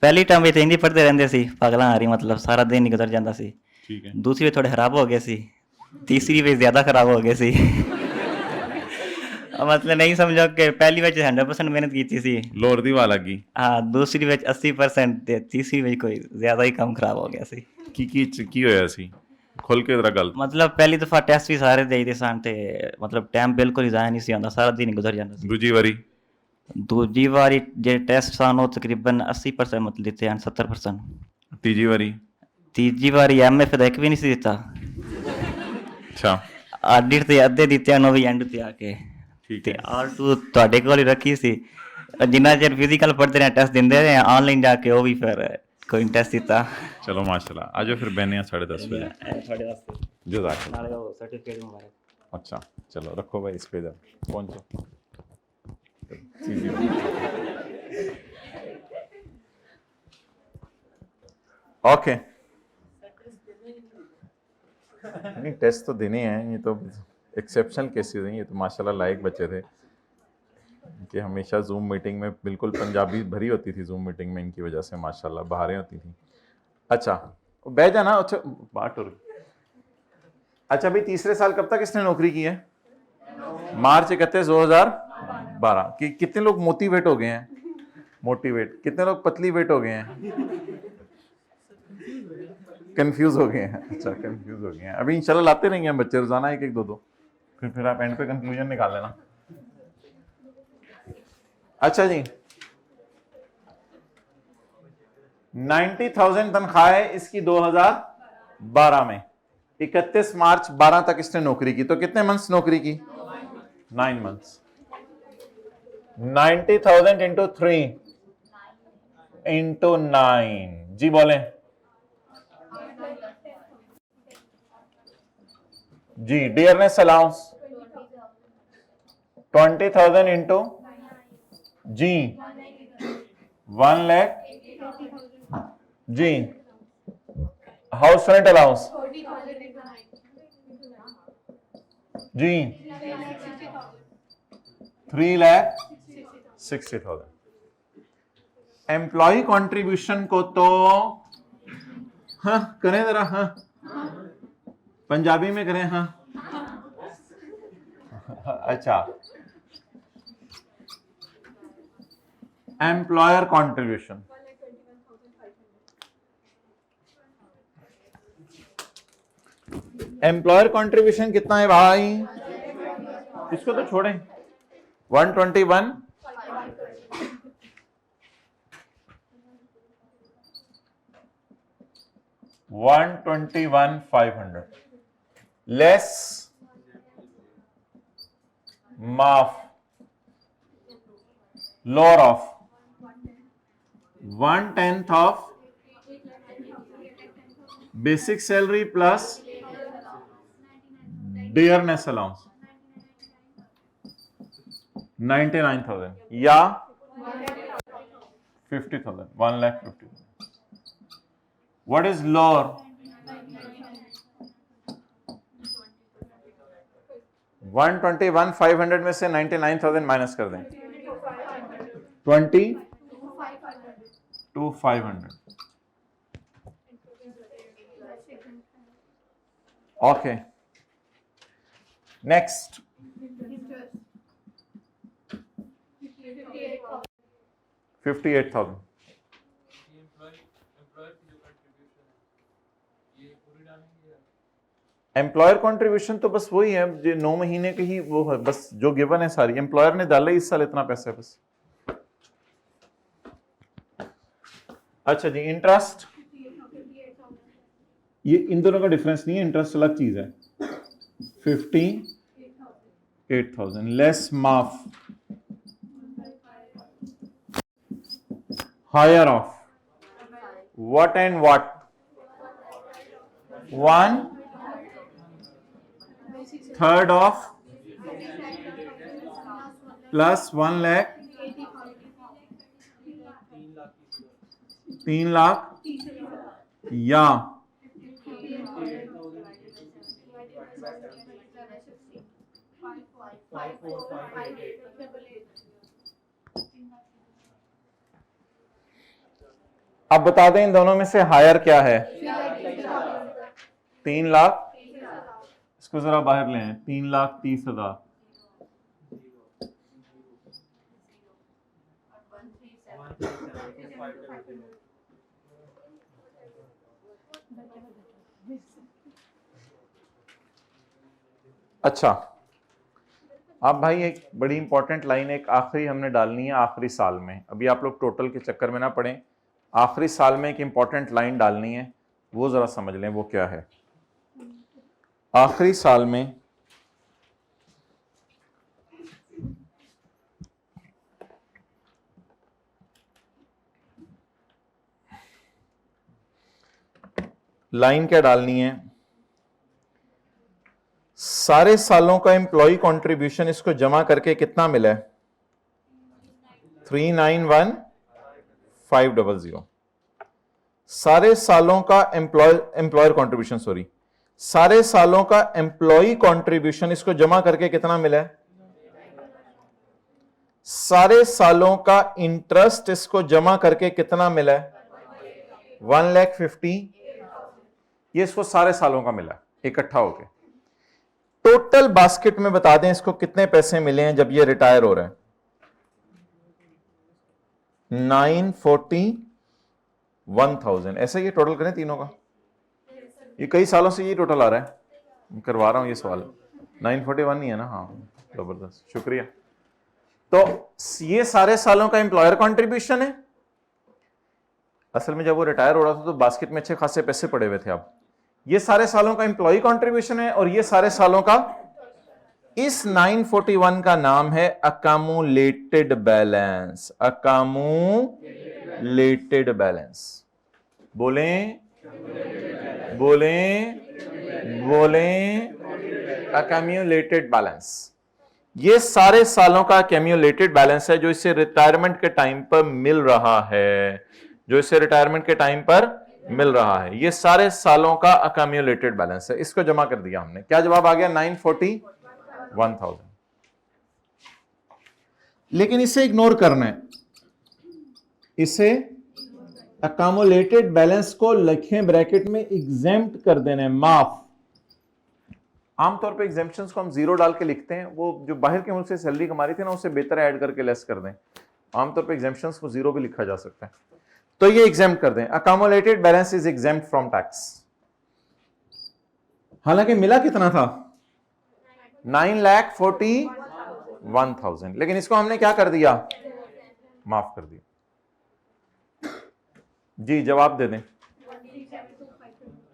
[SPEAKER 3] ਪਹਿਲੀ ਟਰਮ ਵਿੱਚ ਇੰਨੀ ਪੜ੍ਹਦੇ ਰਹਿੰਦੇ ਸੀ ਪਾਗਲਾਂ ਹਾਰੀ, ਮਤਲਬ ਸਾਰਾ ਦਿਨ ਹੀ ਗੁਜ਼ਰ ਜਾਂਦਾ ਸੀ।
[SPEAKER 1] ਠੀਕ ਹੈ।
[SPEAKER 3] ਦੂਸਰੀ ਵਿੱਚ ਥੋੜੇ ਖਰਾਬ ਹੋ ਗਏ ਸੀ, ਤੀਸਰੀ ਵਿੱਚ ਜ਼ਿਆਦਾ ਖਰਾਬ ਹੋ ਗਏ ਸੀ। मतलब नहीं समझो कि पहली ਵਿੱਚ 100% ਮਿਹਨਤ ਕੀਤੀ ਸੀ,
[SPEAKER 1] ਲੋਰ ਦੀ ਵਾਹ ਲੱਗੀ।
[SPEAKER 3] ਹਾਂ ਦੂਸਰੀ ਵਿੱਚ 80% ਤੇ ਤੀਸਰੀ ਵਿੱਚ ਕੋਈ ਜ਼ਿਆਦਾ ਹੀ ਕੰਮ ਖਰਾਬ ਹੋ ਗਿਆ ਸੀ।
[SPEAKER 1] ਕੀ ਹੋਇਆ ਸੀ? ਖੁੱਲ ਕੇ ਜ਼ਰਾ ਗੱਲ।
[SPEAKER 3] ਮਤਲਬ ਪਹਿਲੀ ਦਫਾ ਟੈਸਟ ਵੀ ਸਾਰੇ ਦੇਈਦੇ ਸਨ ਤੇ ਮਤਲਬ ਟਾਈਮ ਬਿਲਕੁਲ ਹੀ ਜ਼ਾਇਆ ਨਹੀਂ ਸੀ ਆਉਂਦਾ, ਸਾਰਾ ਦਿਨ ਹੀ ਗੁਜ਼ਰ ਜਾਂਦਾ ਸੀ।
[SPEAKER 1] ਦੂਜੀ ਵਾਰੀ
[SPEAKER 3] ਜਿਹੜੇ ਟੈਸਟ ਸਨ ਉਹ ਤਕਰੀਬਨ 80% ਮਤਲਬ ਦਿੱਤੇ ਹਨ, 70%। ਤੀਜੀ ਵਾਰੀ MF ਦਾ ਇੱਕ ਵੀ ਨਹੀਂ ਸੀ ਦਿੱਤਾ।
[SPEAKER 1] ਅੱਛਾ।
[SPEAKER 3] ਆਡਿਟ ਤੇ ਅੱਧੇ ਦਿੱਤੇ ਹਨ, ਉਹ ਵੀ ਐਂਡ ਤੇ ਆ ਕੇ। ਤੇ R2 ਤੁਹਾਡੇ ਕੋਲ ਹੀ ਰੱਖੀ ਸੀ, ਜਿੰਨਾ ਚਿਰ ਫਿਜ਼ੀਕਲ ਪੜ੍ਹਦੇ ਰਹੇ ਟੈਸਟ ਦਿੰਦੇ ਰਹੇ, ਆਨਲਾਈਨ ਜਾ ਕੇ ਉਹ ਵੀ ਫਿਰ ਕੋਈ ਟੈਸਟ ਦਿੱਤਾ।
[SPEAKER 1] ਚਲੋ ਮਾਸ਼ਾਅੱਲਾ, ਆਜੋ ਫਿਰ ਬਹਿਨੇ ਆ 10:30 ਵਜੇ
[SPEAKER 3] ਤੁਹਾਡੇ ਵਾਸਤੇ।
[SPEAKER 1] ਜਜ਼ਾਕ
[SPEAKER 3] ਨਾਲੇ ਉਹ ਸਰਟੀਫਿਕੇਟ ਮੁਬਾਰਕ।
[SPEAKER 1] अच्छा, चलो रखो भाई इस पे इधर पहुंचो। ओके, नहीं टेस्ट तो देने हैं, ये तो एक्सेप्शनल केसेस हैं, ये तो माशाल्लाह लायक बच्चे थे कि हमेशा जूम मीटिंग में बिल्कुल पंजाबी भरी होती थी, जूम मीटिंग में इनकी वजह से माशाल्लाह बाहरें होती थी। अच्छा बैठ जाना। अच्छा बात हो रही। अच्छा भाई, तीसरे साल कब तक इसने नौकरी की है? मार्च 31 2012। कि कितने लोग मोटिवेट हो गए हैं? मोटिवेट। कितने लोग पतली वेट हो गए हैं? कंफ्यूज हो गए हैं। अच्छा कंफ्यूज हो गए हैं। अभी इंशाल्लाह लाते रहेंगे हम बच्चे रोजाना, एक एक दो, फिर आप एंड पे कंक्लूजन निकाल लेना। अच्छा जी, 90,000 तनख्वाह है इसकी 2012 में। 31 मार्च 12 तक इसने नौकरी की, तो कितने मंथ्स नौकरी की? 9 मंथ्स। 90,000 into 3 into 9। जी बोले जी। डियरनेस अलाउंस 20,000 इंटू जी 1 लाख जी। हाउस रेंट अलाउंस जी 3,60,000। एम्प्लॉय कंट्रीब्यूशन को तो हाँ करें जरा, हाँ पंजाबी में करें। हाँ अच्छा, एम्प्लॉयर कंट्रीब्यूशन, एम्प्लॉयर कंट्रीब्यूशन कितना है भाई? इसको तो छोड़ें, 121 121,500 लेस माफ lower of 1/10 of basic salary plus dearness allowance 99,000 या 50,000, 1,50,000. What is lower? 121,500 में से 99,000 माइनस कर दें, 22,500. Okay, next 58,000. एम्प्लॉयर कंट्रीब्यूशन तो बस वही है जो 9 महीने की ही वो है, बस जो गिवन है सारी एम्प्लॉयर ने डाला इस साल इतना पैसा है बस. अच्छा जी, इंटरेस्ट, ये इन दोनों का डिफरेंस नहीं है, इंटरेस्ट अलग चीज है. 58,000 लेस माफ higher of what and what? 1/3 of plus 1 lakh 3 lakh या
[SPEAKER 4] 5458.
[SPEAKER 1] अब बता दें इन दोनों में से हायर क्या है? 3 लाख, इसको जरा बाहर लें, 3,30,000. अच्छा, अब भाई एक बड़ी इंपॉर्टेंट लाइन एक आखिरी हमने डालनी है आखिरी साल में. अभी आप लोग टोटल के चक्कर में ना पड़ें, आखिरी साल में एक इंपॉर्टेंट लाइन डालनी है, वो जरा समझ लें वो क्या है. आखिरी साल में लाइन क्या डालनी है? सारे सालों का एम्प्लॉय कंट्रीब्यूशन इसको जमा करके कितना मिला है? 391,500. सारे सालों का एम्प्लॉयर कंट्रीब्यूशन, सॉरी, सारे सालों का एम्प्लॉय कंट्रीब्यूशन इसको जमा करके कितना मिला है? सारे सालों का इंटरेस्ट इसको जमा करके कितना मिला है? 1,50,000. ये इसको सारे सालों का मिला इकट्ठा होके. टोटल बास्केट में बता दें इसको कितने पैसे मिले हैं जब ये रिटायर हो रहे हैं? 941,000. ऐसा ये टोटल करें तीनों का, ये कई सालों से ये टोटल आ रहा है, करवा रहा हूं ये सवाल. 941 नहीं है ना? हाँ, जबरदस्त, शुक्रिया. तो ये सारे सालों का एम्प्लॉयर कंट्रीब्यूशन है. असल में जब वो रिटायर हो रहा था तो बास्केट में अच्छे खासे पैसे पड़े हुए थे. अब ये सारे सालों का एम्प्लॉय कंट्रीब्यूशन है और ये सारे सालों का, इस 941 का नाम है अकामुलेटेड बैलेंस. Accumulated balance. बोलें बोलें बोलें, अकामुलेटेड बैलेंस. ये सारे सालों का अकामुलेटेड बैलेंस है जो इसे रिटायरमेंट के टाइम पर मिल रहा है, जो इसे रिटायरमेंट के टाइम पर मिल रहा है. ये सारे सालों का अकामुलेटेड बैलेंस है. इसको जमा कर दिया हमने. क्या जवाब आ गया? 941,000. लेकिन इसे इग्नोर करना है. इसे अकामुलेटेड बैलेंस को लिखें ब्रैकेट में, एग्जेम्प्ट कर देना है, माफ. आमतौर पे एग्जेम्पशंस को हम जीरो डाल के लिखते हैं, वो जो बाहर के मुल्क से सैलरी कमा रही थी ना उससे बेहतर ऐड करके लेस कर दें। आमतौर पे एग्जेम्पशंस को जीरो भी लिखा जा सकता है, तो ये एग्जाम कर दें। Accumulated balance is exempt from tax. हालांकि मिला कितना था 9,41,000, लेकिन इसको हमने क्या कर दिया, माफ कर दिया। जी जवाब दे दें।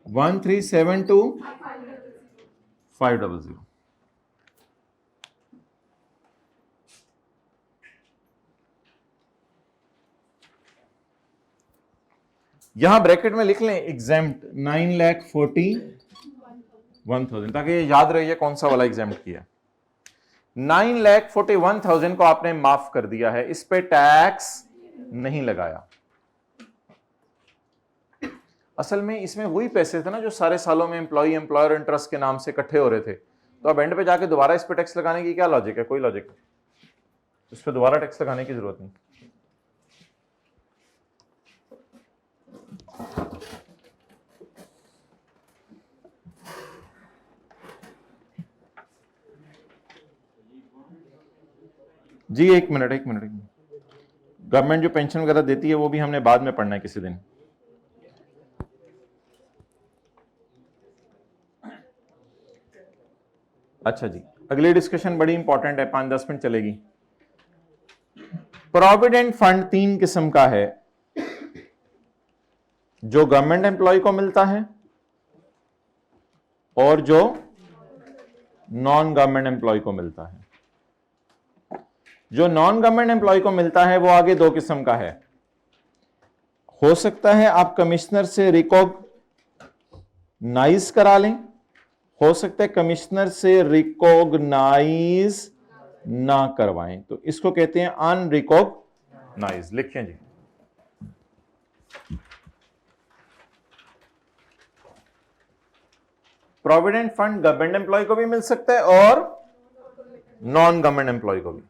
[SPEAKER 1] 1372,500। यहां ब्रैकेट में लिख लें एग्जाम्प्ट 9,41,000, ताकि ये याद रहे कौन सा वाला एग्जाम्प्ट किया। 9,41,000 को आपने माफ कर दिया है, इस पे टैक्स नहीं लगाया। असल में इसमें वही पैसे थे ना जो सारे सालों में एम्प्लॉय एम्प्लॉयर इंटरेस्ट के नाम से इकट्ठे हो रहे थे, तो अब एंड पे जाके दोबारा इस पे टैक्स लगाने की क्या लॉजिक है, कोई लॉजिक नहीं, इस पे दोबारा टैक्स लगाने की जरूरत नहीं। जी एक मिनट। गवर्नमेंट जो पेंशन वगैरह देती है वो भी हमने बाद में पढ़ना है किसी दिन। अच्छा जी, अगली डिस्कशन बड़ी इंपॉर्टेंट है, 5-10 मिनट चलेगी। प्रोविडेंट फंड 3 किस्म का है, जो गवर्नमेंट एम्प्लॉय को मिलता है और जो नॉन गवर्नमेंट एम्प्लॉय को मिलता है। जो नॉन गवर्नमेंट एम्प्लॉय को मिलता है वो आगे 2 किस्म का है। हो सकता है आप कमिश्नर से रिकॉग्नाइज करा लें, हो सकता है कमिश्नर से रिकॉग्नाइज ना करवाएं, तो इसको कहते हैं अनरिकॉग्नाइज। लिखें जी। प्रोविडेंट फंड गवर्नमेंट एम्प्लॉय को भी मिल सकता है और नॉन गवर्नमेंट एम्प्लॉय को भी।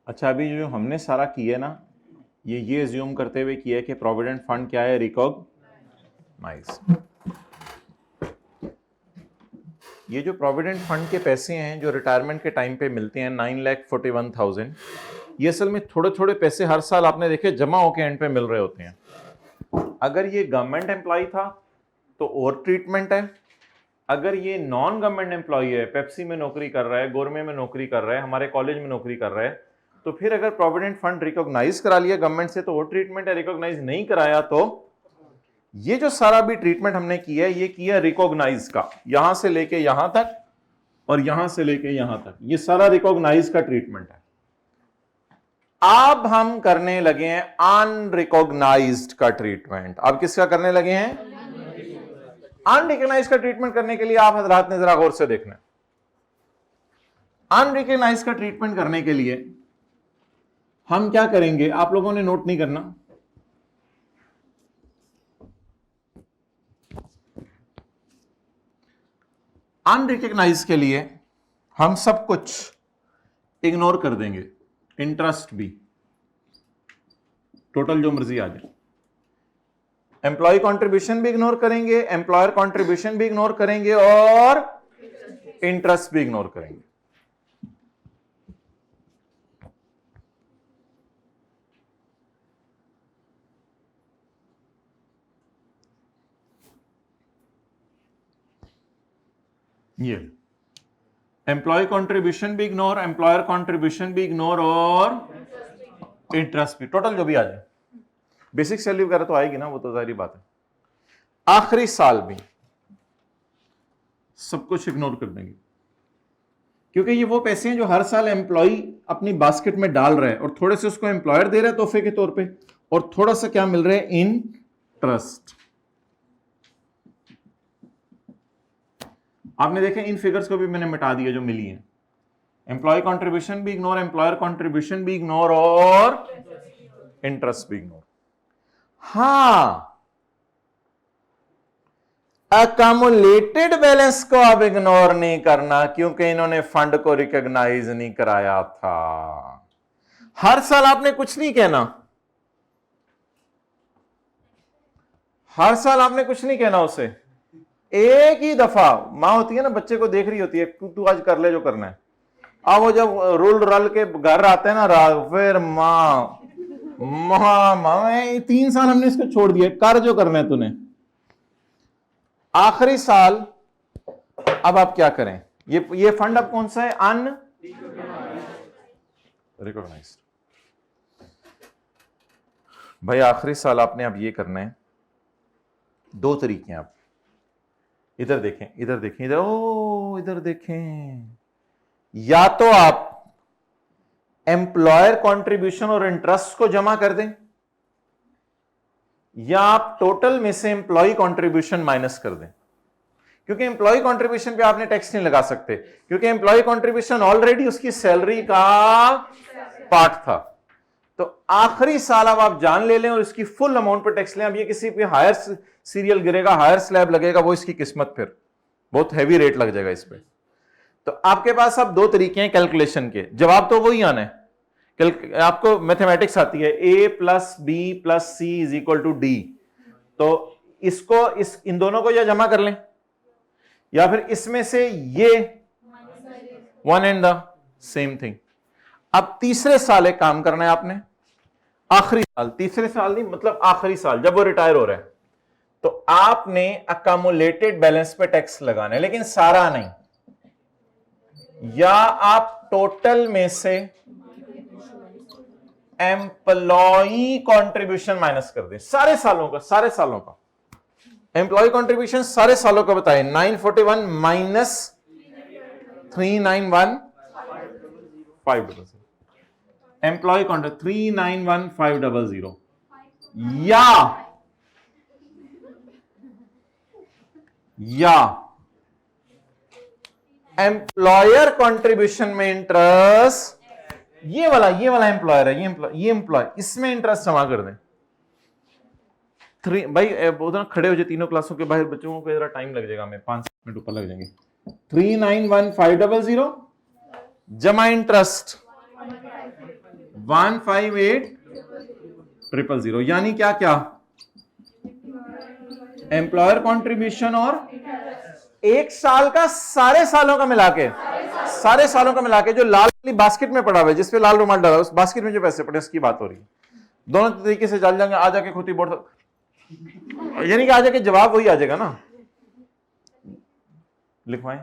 [SPEAKER 1] अच्छा, अभी जो हमने सारा किया ना, ये एज्यूम करते हुए किया है कि प्रोविडेंट फंड क्या है, रिकॉग्नाइज। ये जो प्रोविडेंट फंड के पैसे हैं जो रिटायरमेंट के टाइम पे मिलते हैं 9,41,000, ये असल में थोड़े थोड़े पैसे हर साल आपने देखे जमा होकर एंड पे मिल रहे होते हैं। अगर ये गवर्नमेंट एम्प्लॉय था तो और ट्रीटमेंट है, अगर ये नॉन गवर्नमेंट एम्प्लॉय है, पेप्सी में नौकरी कर रहा है, गोरमे में नौकरी कर रहा है, हमारे कॉलेज में नौकरी कर रहा है, तो फिर अगर प्रोविडेंट फंड रिकॉग्नाइज करा लिया गवर्नमेंट से तो वो ट्रीटमेंट है, रिकॉग्नाइज नहीं कराया तो ये जो सारा भी ट्रीटमेंट हमने किया है ये किया रिकॉग्नाइज का, यहां से लेके यहां तक और यहां से लेके यहां तक, ये सारा रिकॉग्नाइज का ट्रीटमेंट है। अब हम करने लगे हैं अनरिकॉग्नाइज्ड का ट्रीटमेंट। अब किसका करने लगे हैं, अनरिकॉग्नाइज्ड का ट्रीटमेंट करने के लिए आप हजरात ने जरा गौर से देखना। अनरिकॉग्नाइज्ड का ट्रीटमेंट करने के लिए हम क्या करेंगे, आप लोगों ने नोट नहीं करना, अनरिकॉग्नाइज के लिए हम सब कुछ इग्नोर कर देंगे, इंटरेस्ट भी, टोटल जो मर्जी आ जाए। एम्प्लॉय कंट्रीब्यूशन भी इग्नोर करेंगे, एम्प्लॉयर कंट्रीब्यूशन भी इग्नोर करेंगे और इंटरेस्ट भी इग्नोर करेंगे। ये एम्प्लॉय कंट्रीब्यूशन भी इग्नोर, एम्प्लॉयर कंट्रीब्यूशन भी इग्नोर और इंटरेस्ट भी, टोटल जो भी आ जाए। बेसिक सैलरी वगैरह तो आएगी ना, वो तो जाहिर बात है। आखिरी साल भी सब कुछ इग्नोर कर देंगे, क्योंकि ये वो पैसे हैं जो हर साल एम्प्लॉय अपनी बास्केट में डाल रहा है, और थोड़े से उसको एम्प्लॉयर दे रहा है तोहफे के तौर पे, और थोड़ा सा क्या मिल रहा है, इंटरेस्ट। आपने देखे इन फिगर्स को भी मैंने मिटा दिया जो मिली है। एम्प्लॉय कंट्रीब्यूशन भी इग्नोर, एम्प्लॉयर कंट्रीब्यूशन भी इग्नोर और इंटरेस्ट भी इग्नोर। हां, अकमुलेटेड बैलेंस को अब इग्नोर नहीं करना, क्योंकि इन्होंने फंड को रिकॉग्नाइज नहीं कराया था। हर साल आपने कुछ नहीं कहना, हर साल आपने कुछ नहीं कहना उसे। एक ही दफा मां होती है ना, बच्चे को देख रही होती है, तू आज कर ले जो करना है। अब वो जब रुल रल के घर आते हैं ना रात, फिर मां 3 साल हमने इसको छोड़ दिया, कर जो करना है तूने। आखिरी साल अब आप क्या करें, ये फंड अब कौन सा है, अनरिकॉग्नाइज्ड। भाई आखिरी साल आपने अब ये करना है, 2 तरीके हैं। आप इधर देखें, इधर देखें, इधर देखें। या तो आप एम्प्लॉयर कंट्रीब्यूशन और इंटरेस्ट को जमा कर दें, या आप टोटल में से एम्प्लॉय कंट्रीब्यूशन माइनस कर दें, क्योंकि एम्प्लॉय कंट्रीब्यूशन पे आपने टैक्स नहीं लगा सकते, क्योंकि एम्प्लॉय कंट्रीब्यूशन ऑलरेडी उसकी सैलरी का पार्ट था। तो आखिरी साल अब आप जान ले लें और इसकी फुल अमाउंट पर टैक्स लें। अब ये किसी पे हायर सीरियल गिरेगा, हायर स्लैब लगेगा, वो इसकी किस्मत, फिर बहुत हैवी रेट लग जाएगा इस पे। तो आपके पास अब 2 तरीके हैं कैलकुलेशन के, जवाब तो वही आना है। आपको मैथमेटिक्स आती है, a plus b plus c is equal to d. तो इसको इन दोनों को या जमा कर लें, या फिर इसमें से ये one and the same thing. अब तीसरे साल एक काम करना है आपने, आखिरी साल, तीसरे साल नहीं मतलब आखिरी साल जब वो रिटायर हो रहा है, तो आपने अकमुलेटेड बैलेंस पे टैक्स लगाना है, लेकिन सारा नहीं। या आप टोटल में से एम्प्लॉई कंट्रीब्यूशन माइनस कर दें, सारे सालों का, सारे सालों का एम्प्लॉय कंट्रीब्यूशन सारे सालों का बताएं। 941 माइनस 391,500, एम्प्लॉय कॉन्ट्रैक्ट 391,500, या एम्प्लॉयर कंट्रीब्यूशन में इंटरेस्ट, ये वाला एम्प्लॉयर है, ये एम्प्लॉय, इसमें इंटरेस्ट जमा कर दें। भाई उधर खड़े हो जाए, तीनों क्लासों के बाहर बच्चों को जरा टाइम लग जाएगा, हमें 5 मिनट ऊपर लग जाएंगे। 391,500 जमा इंटरेस्ट 158,000, यानी क्या क्या, एम्प्लॉयर कंट्रीब्यूशन और एक साल का, सारे सालों का मिला के, सारे सालों का मिला के, जो लाल वाली बास्केट में पड़ा हुआ है, जिसपे लाल रुमाल डाला, उस बास्केट में जो पैसे पड़े उसकी बात हो रही है। दोनों तरीके से चल जाएंगे, आ जाके खुद ही बोर्ड, यानी कि आ जाके जवाब वही आ जाएगा ना। लिखवाएं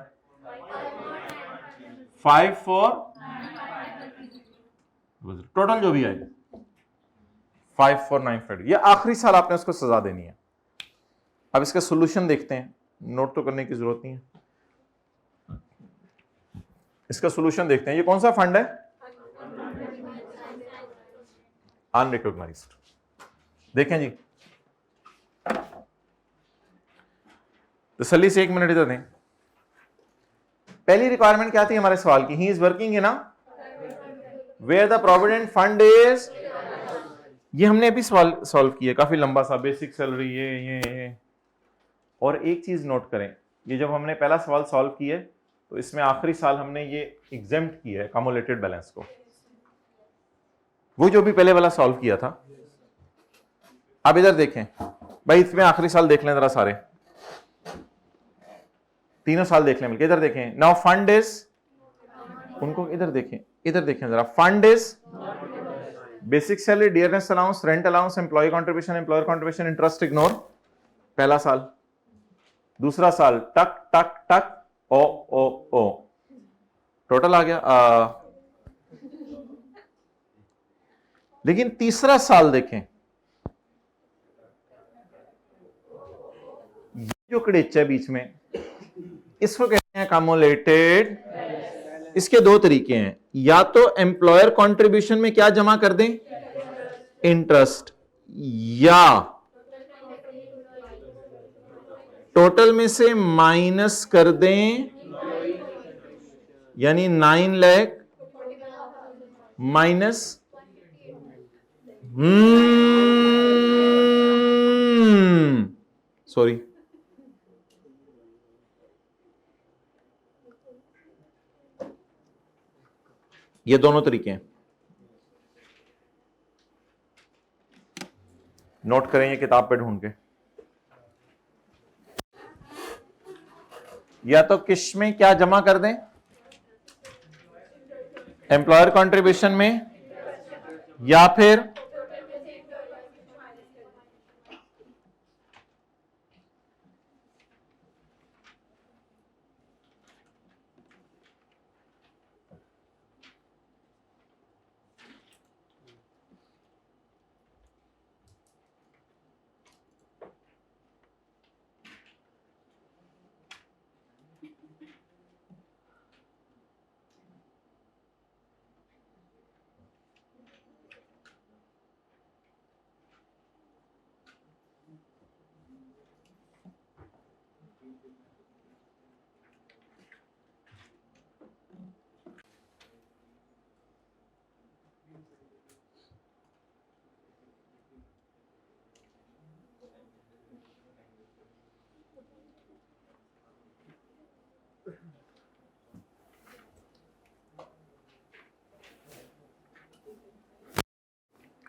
[SPEAKER 1] 54, टोटल जो भी आएगा 5495। ये आखिरी साल आपने उसको सजा देनी है। अब इसका सॉल्यूशन देखते हैं, नोट तो करने की जरूरत नहीं है, इसका सॉल्यूशन देखते हैं। ये कौन सा फंड है, अनरिकॉग्नाइज्ड। देखें जी, तसल्ली से 1 मिनट इधर दें। पहली रिक्वायरमेंट क्या थी हमारे सवाल की, he is working in where the provident fund is, ये हमने अभी सवाल सॉल्व किया, काफी लंबा सा, बेसिक सैलरी ये। और एक चीज नोट करें, ये जब हमने पहला सवाल सॉल्व किया तो इसमें आखिरी साल हमने ये एग्जेम्प्ट किया है कम्युलेटेड बैलेंस को, वो जो भी पहले वाला सॉल्व किया था। अब इधर देखें भाई, इसमें आखिरी साल देख लें जरा, सारे तीनों साल देख लें मिलकर। इधर देखें, नाउ फंड इज, उनको इधर देखें जरा, fund is basic salary, dearness allowance, rent allowance, employee contribution, employer contribution, interest ignore, पहला साल। दूसरा साल टक टक टक, ओ ओ ओ, टोटल आ गया। लेकिन तीसरा साल देखें, ये जो कड़ेच है बीच में, इसको कहते हैं कम्युलेटेड। इसके दो तरीके हैं, या तो एम्प्लॉयर कंट्रीब्यूशन में क्या जमा कर दें, इंटरेस्ट, या टोटल में से माइनस कर दें, यानी 9 लाख माइनस सॉरी, ये दोनों तरीके हैं, नोट करें ये किताब पे ढूंढ के। या तो किस में क्या जमा कर दें, एम्प्लॉयर कंट्रीब्यूशन में, या फिर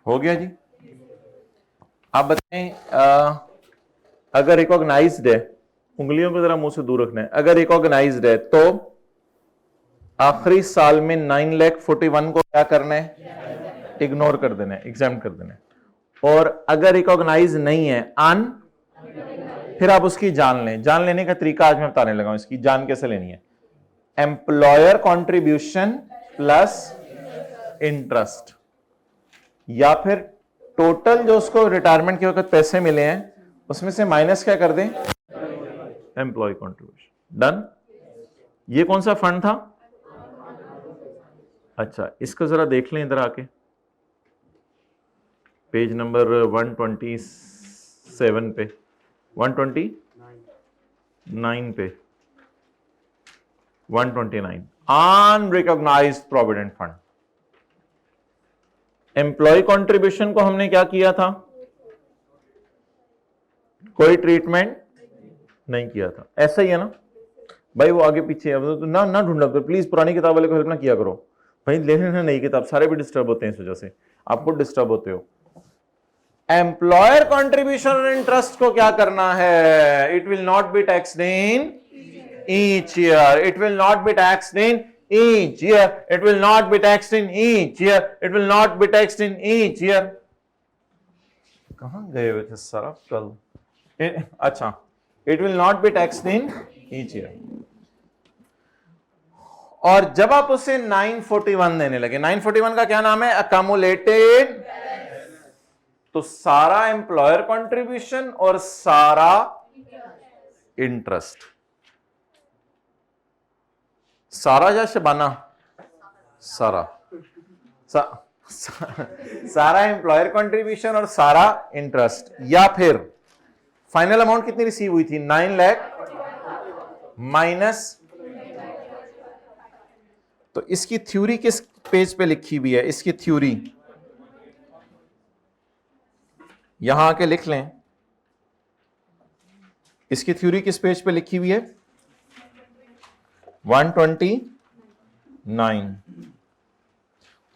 [SPEAKER 1] हो गया जी। आप बताएं, अगर रिकॉग्नाइज्ड है, उंगलियों को जरा मुंह से दूर रखना है, अगर रिकॉग्नाइज्ड है तो आखिरी साल में 9,41,000 को क्या करना है, इग्नोर कर देना है, एग्जाम्प्ट कर देना है। और अगर रिकॉग्नाइज नहीं है, फिर आप उसकी जान लें। जान लेने का तरीका आज मैं बताने लगा हूं, इसकी जान कैसे लेनी है। एम्प्लॉयर कॉन्ट्रीब्यूशन प्लस इंटरेस्ट, या फिर टोटल जो उसको रिटायरमेंट के वक्त पैसे मिले हैं उसमें से माइनस क्या कर दें, एम्प्लॉय कॉन्ट्रीब्यूशन। डन। ये कौन सा फंड था, अच्छा इसको जरा देख लें इधर आके, पेज नंबर 127 पे, 129 पे, 129, unrecognized provident fund. Employee contribution को हमने क्या किया था, कोई ट्रीटमेंट नहीं किया था, ऐसा ही है ना भाई। वो आगे पीछे तो ना ढूंढना करो प्लीज, पुरानी किताब वाले को हेल्प ना किया करो भाई, ले लेना नई किताब, सारे भी डिस्टर्ब होते हैं इस वजह से, आप खुद डिस्टर्ब होते हो। एम्प्लॉयर कंट्रीब्यूशन और इंटरेस्ट को क्या करना है, it will not be taxed in each year, it will not be taxed in each year, it will not be taxed in each year, it will not be taxed in each year। कहां गए हुए थे sir आप कल, अच्छा, it will not be taxed in each year। और जब आप उसे 941 देने लगे, 941 का क्या नाम है, अकामुलेटेड, तो सारा एम्प्लॉयर कंट्रीब्यूशन और सारा इंटरेस्ट, सारा या शबाना, सारा सारा एम्प्लॉयर कंट्रीब्यूशन और सारा इंटरेस्ट, या फिर फाइनल अमाउंट कितनी रिसीव हुई थी, 9 लाख माइनस। तो इसकी थ्योरी किस पेज पे लिखी हुई है, इसकी थ्योरी यहां आके लिख लें, इसकी थ्योरी किस पेज पे लिखी हुई है, 129।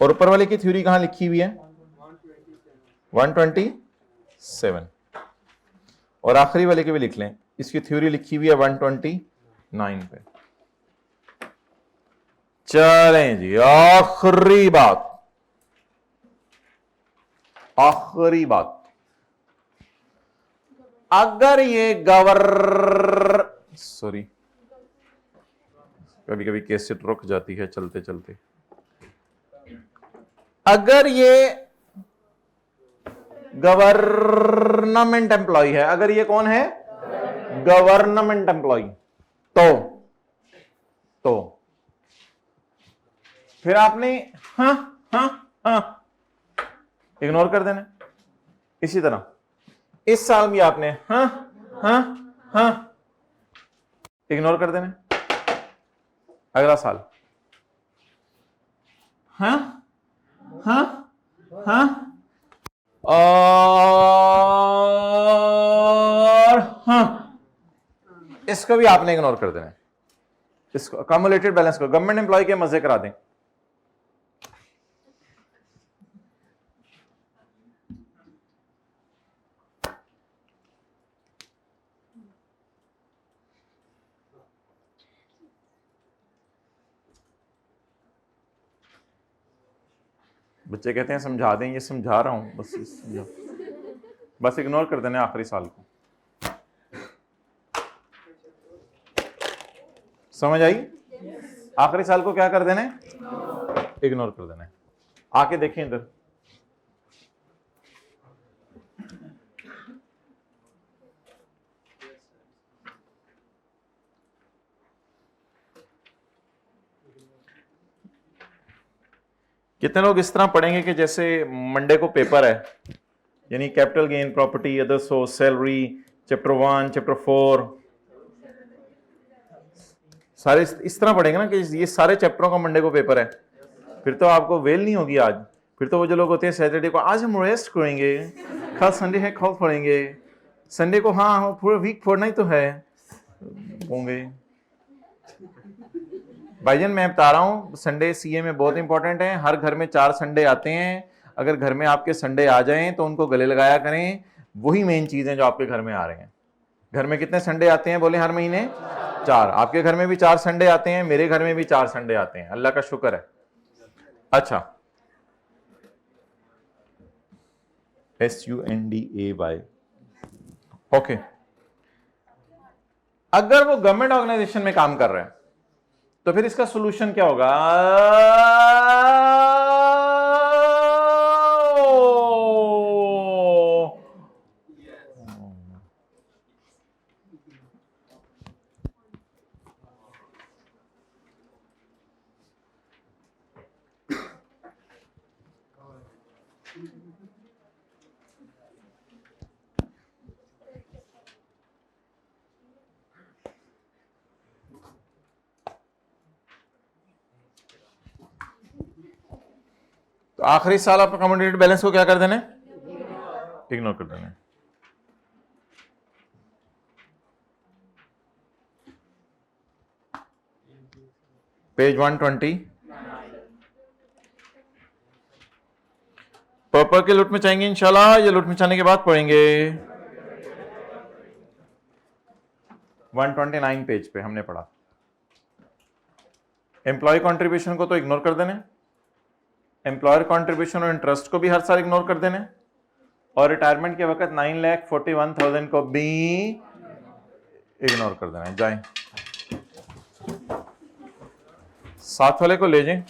[SPEAKER 1] और ऊपर वाले की थ्योरी कहां लिखी हुई है, 127। और आखिरी वाले के भी लिख लें, इसकी थ्योरी लिखी हुई है 129 पे। चलें जी, आखिरी बात, आखिरी बात, अगर ये कभी कभी कैसेट रुक जाती है चलते चलते। अगर ये गवर्नमेंट एम्प्लॉय है, अगर ये कौन है गवर्नमेंट एम्प्लॉय, तो फिर आपने हाँ हाँ हाँ इग्नोर कर देना। इसी तरह इस साल भी आपने हाँ हाँ हाँ इग्नोर कर देना। अगला साल हाँ हाँ हाँ और हाँ, इसको भी आपने इग्नोर कर देना है। इसको कम्युलेटेड बैलेंस को गवर्नमेंट एम्प्लॉय के मजे करा दें। बच्चे कहते हैं समझा दें, ये समझा रहा हूं बस इग्नोर कर देना आखिरी साल को। समझ आई? आखिरी साल को क्या कर देना है? इग्नोर कर देना है। आके देखें इधर, कितने लोग इस तरह पढ़ेंगे कि जैसे मंडे को पेपर है, यानी capital gain, property, other source, salary, chapter 1, chapter 4, सारे इस तरह पढ़ेंगे ना कि ये सारे चैप्टरों का मंडे को पेपर है। फिर तो आपको वेल नहीं होगी आज। फिर तो वो जो लोग होते हैं सैटरडे को आज हम रेस्ट करेंगे, कल संडे है कल पढ़ेंगे, संडे को हाँ पूरा वीक पढ़ना ही तो है होंगे। भाईजान मैं बता रहा हूँ संडे सीए में बहुत इंपॉर्टेंट है। हर घर में 4 संडे आते हैं। अगर घर में आपके संडे आ जाएं तो उनको गले लगाया करें। वही मेन चीज है जो आपके घर में आ रहे हैं। घर में कितने संडे आते हैं बोले हर महीने? 4। आपके घर में भी 4 संडे आते हैं, मेरे घर में भी 4 संडे आते हैं, अल्लाह का शुक्र है। अच्छा, SUNDAY, ओके। अगर वो गवर्नमेंट ऑर्गेनाइजेशन में काम कर रहे हैं तो फिर इसका सॉल्यूशन क्या होगा? तो आखिरी साल आपका कम्युनिकेटेड बैलेंस को क्या कर देना है? इग्नोर कर देना है। पेज 120 पर्पल के लुट में चाहेंगे इंशाल्लाह, ये लुट में चाहने के बाद पढ़ेंगे। 129 पेज पे हमने पढ़ा। एम्प्लॉय कंट्रीब्यूशन को तो इग्नोर कर देना, एम्प्लॉयर कंट्रीब्यूशन और इंटरेस्ट को भी हर साल इग्नोर कर देना, और रिटायरमेंट के वक्त 9,41,000 को भी इग्नोर कर देना है। जाएं, साथ वाले को ले जाएं।